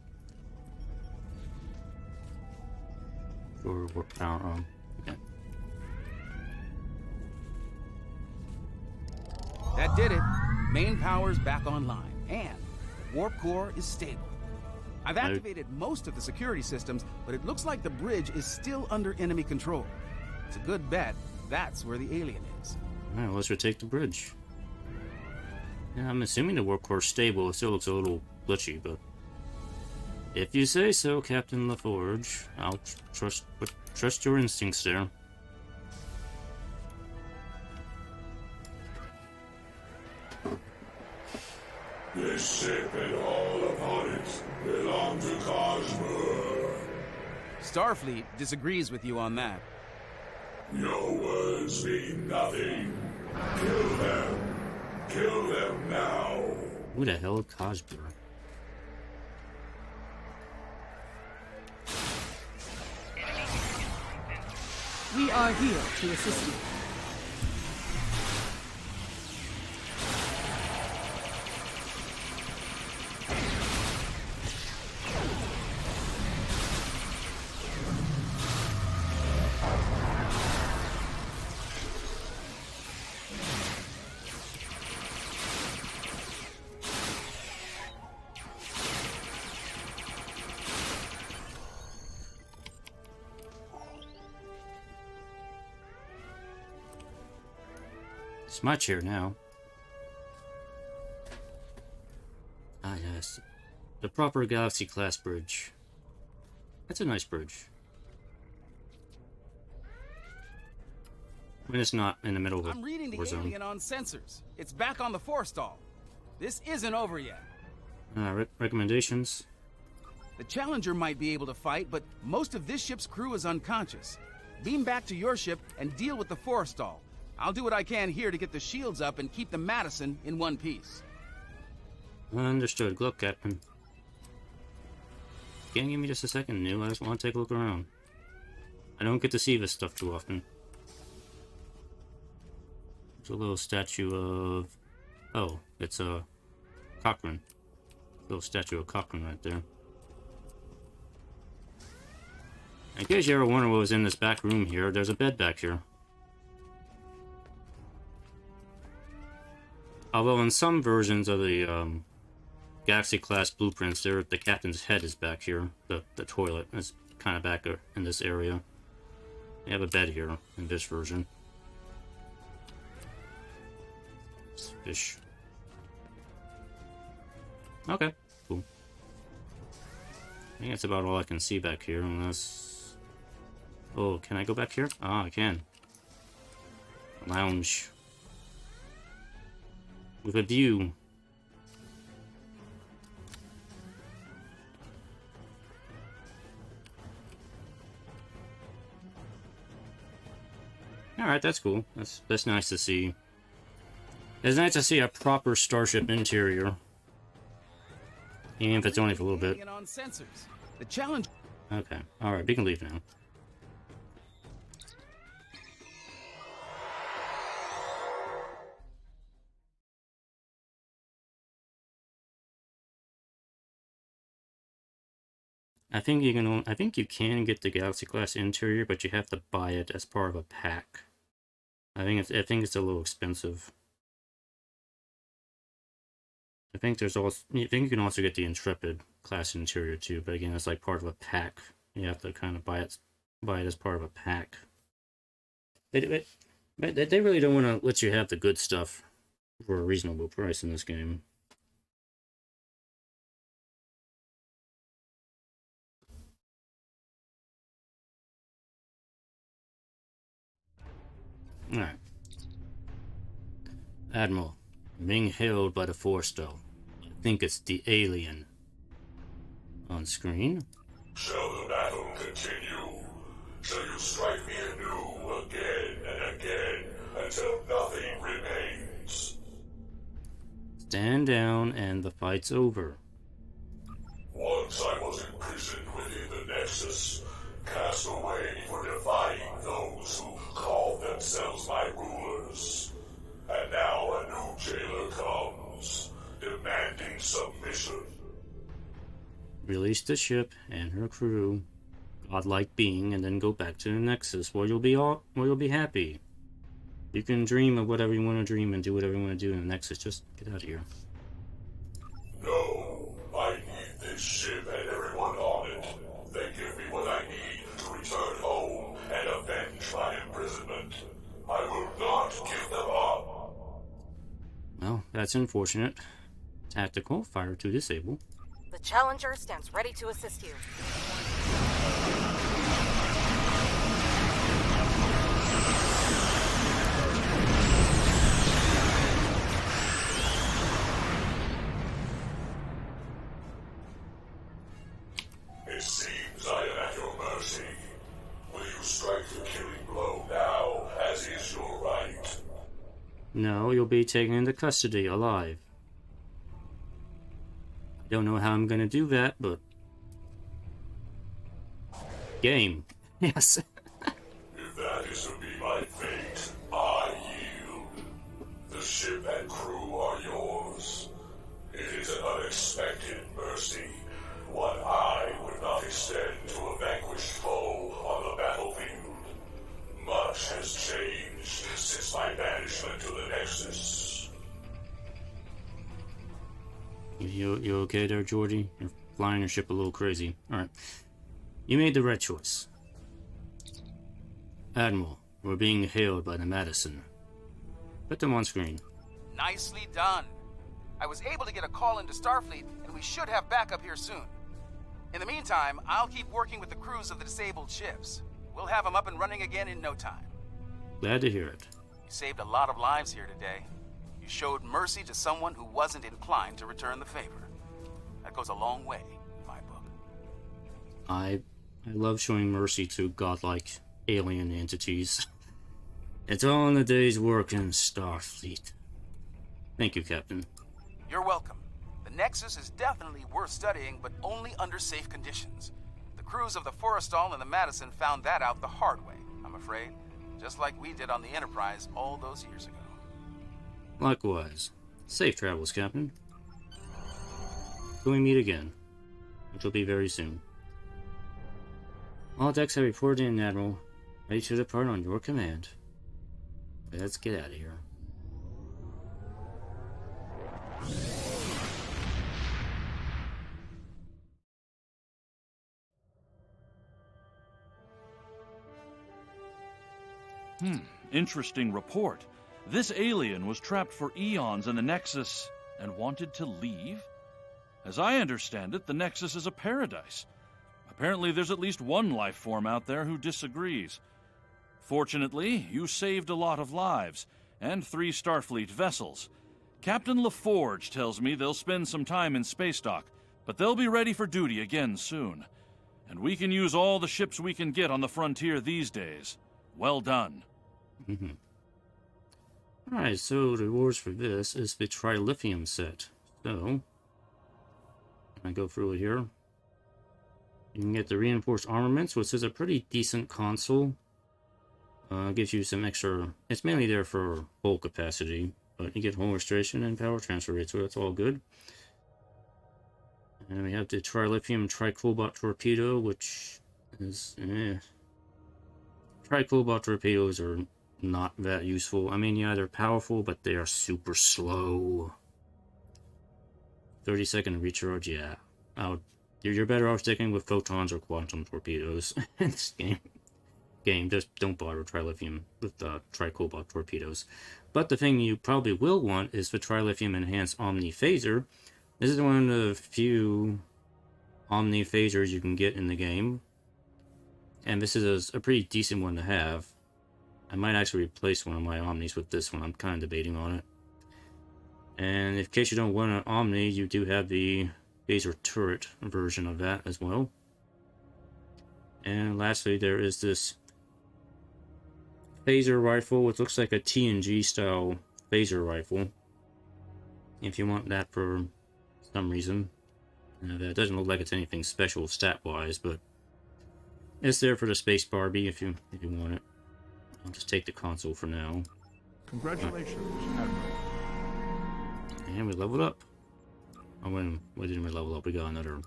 Or warp power on. Okay. That did it. Main power's back online, and warp core is stable. I've activated most of the security systems, but it looks like the bridge is still under enemy control. It's a good bet that's where the alien is. Alright, let's retake the bridge. Yeah, I'm assuming the warp core's stable. It still looks a little glitchy, but if you say so, Captain LaForge, I'll trust your instincts there. This ship and all upon it belong to Cosmo. Starfleet disagrees with you on that. Your words mean nothing. Kill them. Kill them now. Who the hell is Cosmo? We are here to assist you. It's my chair now. Ah, yes. The proper Galaxy class bridge. That's a nice bridge. When it's not in the middle of a I'm reading the war zone. alien on sensors. It's back on the forestall. This isn't over yet. Recommendations? The Challenger might be able to fight, but most of this ship's crew is unconscious. Beam back to your ship and deal with the forestall. I'll do what I can here to get the shields up and keep the Madison in one piece. Understood. Good luck, Captain. Can you give me just a second, New? I just want to take a look around. I don't get to see this stuff too often. There's a little statue of... Oh, it's a Cochrane. Little statue of Cochrane right there. In case you ever wonder what was in this back room here, there's a bed back here. Although in some versions of the Galaxy-class blueprints, the captain's head is back here. The toilet is kind of back in this area. They have a bed here in this version. It's fish. Okay, cool. I think that's about all I can see back here, unless... Oh, can I go back here? Ah, I can. Lounge. With a view. Alright, that's cool. That's nice to see. It's nice to see a proper starship interior. Even if it's only for a little bit. On sensors. The challenge. Okay. Alright, we can leave now. I think you can get the Galaxy class interior, but you have to buy it as part of a pack. I think it's a little expensive. I think you can also get the Intrepid class interior too, but again, it's like part of a pack. You have to kind of buy it as part of a pack. They really don't want to let you have the good stuff for a reasonable price in this game. Alright. Admiral, being hailed by the Force though. I think it's the alien. On screen. Shall the battle continue? Shall you strike me anew again and again until nothing remains? Stand down and the fight's over. Once I was imprisoned within the Nexus, cast away for defying those who called themselves my rulers. And now a new jailer comes, demanding submission. Release the ship and her crew, godlike being, and then go back to the Nexus, where you'll be happy. You can dream of whatever you want to dream and do whatever you want to do in the Nexus. Just get out of here. No, I need this ship and everyone on it. They give me what I need to return home and avenge my imprisonment. I will not give them up. Well, that's unfortunate. Tactical, fire to disable. The Challenger stands ready to assist you. It seems I am at your mercy. Will you strike the killing blow now, as is your right? No, you'll be taken into custody alive. I don't know how I'm gonna do that, but... Game. Yes. If that is to be my fate, I yield. The ship and crew are yours. It is an unexpected mercy, one I would not extend to a vanquished foe on the battlefield. Much has changed since my banishment to the Nexus. You okay there, Georgie? You're flying your ship a little crazy. Alright. You made the right choice. Admiral, we're being hailed by the Madison. Put them on screen. Nicely done. I was able to get a call into Starfleet, and we should have backup here soon. In the meantime, I'll keep working with the crews of the disabled ships. We'll have them up and running again in no time. Glad to hear it. You saved a lot of lives here today. You showed mercy to someone who wasn't inclined to return the favor. That goes a long way in my book. I love showing mercy to godlike alien entities. It's all in the day's work in Starfleet. Thank you, Captain. You're welcome. The Nexus is definitely worth studying, but only under safe conditions. The crews of the Forrestal and the Madison found that out the hard way, I'm afraid. Just like we did on the Enterprise all those years ago. Likewise. Safe travels, Captain. Till we meet again, which will be very soon. All decks have reported in, Admiral. Ready to depart on your command. Let's get out of here. Interesting report. This alien was trapped for eons in the Nexus and wanted to leave? As I understand it, the Nexus is a paradise. Apparently there's at least one life form out there who disagrees. Fortunately, you saved a lot of lives, and 3 Starfleet vessels. Captain LaForge tells me they'll spend some time in space dock, but they'll be ready for duty again soon. And we can use all the ships we can get on the frontier these days. Well done. Alright, so the rewards for this is the Trilithium set. So, I go through it here. You can get the reinforced armaments, which is a pretty decent console. Gives you some extra. It's mainly there for hull capacity, but you get hull restoration and power transfer rate, so that's all good. And we have the Trilithium Tricobalt torpedo, which is Tricobalt torpedoes are not that useful. I mean, yeah, they're powerful, but they are super slow. 30-second recharge, yeah. You're better off sticking with photons or quantum torpedoes in this game. Just don't bother Trilithium with Tricobalt torpedoes. But the thing you probably will want is the Trilithium Enhanced Omni Phaser. This is one of the few Omni Phasers you can get in the game. And this is a pretty decent one to have. I might actually replace one of my Omnis with this one. I'm kind of debating on it. And in case you don't want an Omni, you do have the Phaser turret version of that as well. And lastly, there is this Phaser rifle, which looks like a TNG style Phaser rifle. If you want that for some reason. That doesn't look like it's anything special stat-wise, but it's there for the space Barbie if you want it. I'll just take the console for now. Congratulations, Admiral. And we leveled up. Oh, when didn't we level up? We got another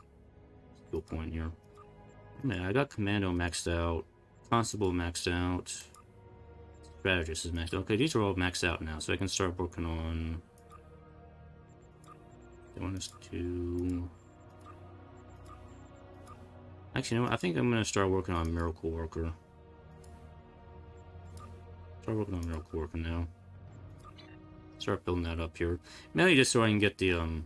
skill point here. Man, I got Commando maxed out. Constable maxed out. Strategist is maxed out. Okay, these are all maxed out now, so I can start working on... I want us to... Actually, you know what? I think I'm going to start working on Miracle Worker. Start working on Miracle Worker now. Start building that up here. Mainly just so I can get the,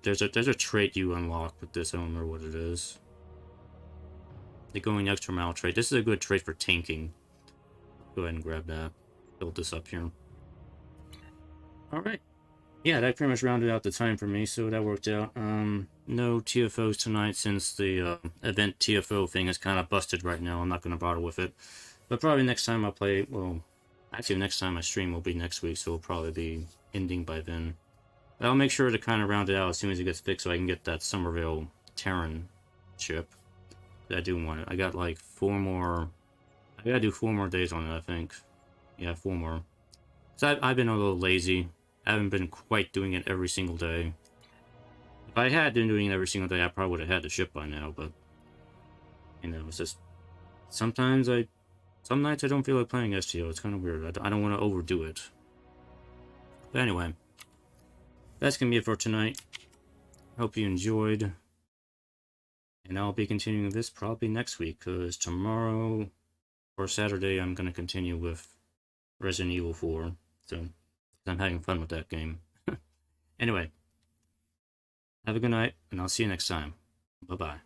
there's a trait you unlock with this. I don't remember what it is. The going extra mile trait. This is a good trait for tanking. Go ahead and grab that. Build this up here. Alright. Yeah, that pretty much rounded out the time for me, so that worked out. No TFOs tonight since the event TFO thing is kind of busted right now. I'm not going to bother with it. But probably next time I'll play, well, actually next time I stream will be next week, so it'll probably be ending by then. But I'll make sure to kind of round it out as soon as it gets fixed so I can get that Somerville Terran ship. I do want it. I got like 4 more, I gotta do 4 more days on it, I think. Yeah, 4 more. So I've been a little lazy. I haven't been quite doing it every single day. If I had been doing it every single day, I probably would have had the ship by now, but... You know, it's just... Sometimes some nights I don't feel like playing STO. It's kind of weird. I don't want to overdo it. But anyway. That's going to be it for tonight. Hope you enjoyed. And I'll be continuing this probably next week, because tomorrow or Saturday I'm going to continue with Resident Evil 4. So... I'm having fun with that game. Anyway, have a good night, and I'll see you next time. Bye-bye.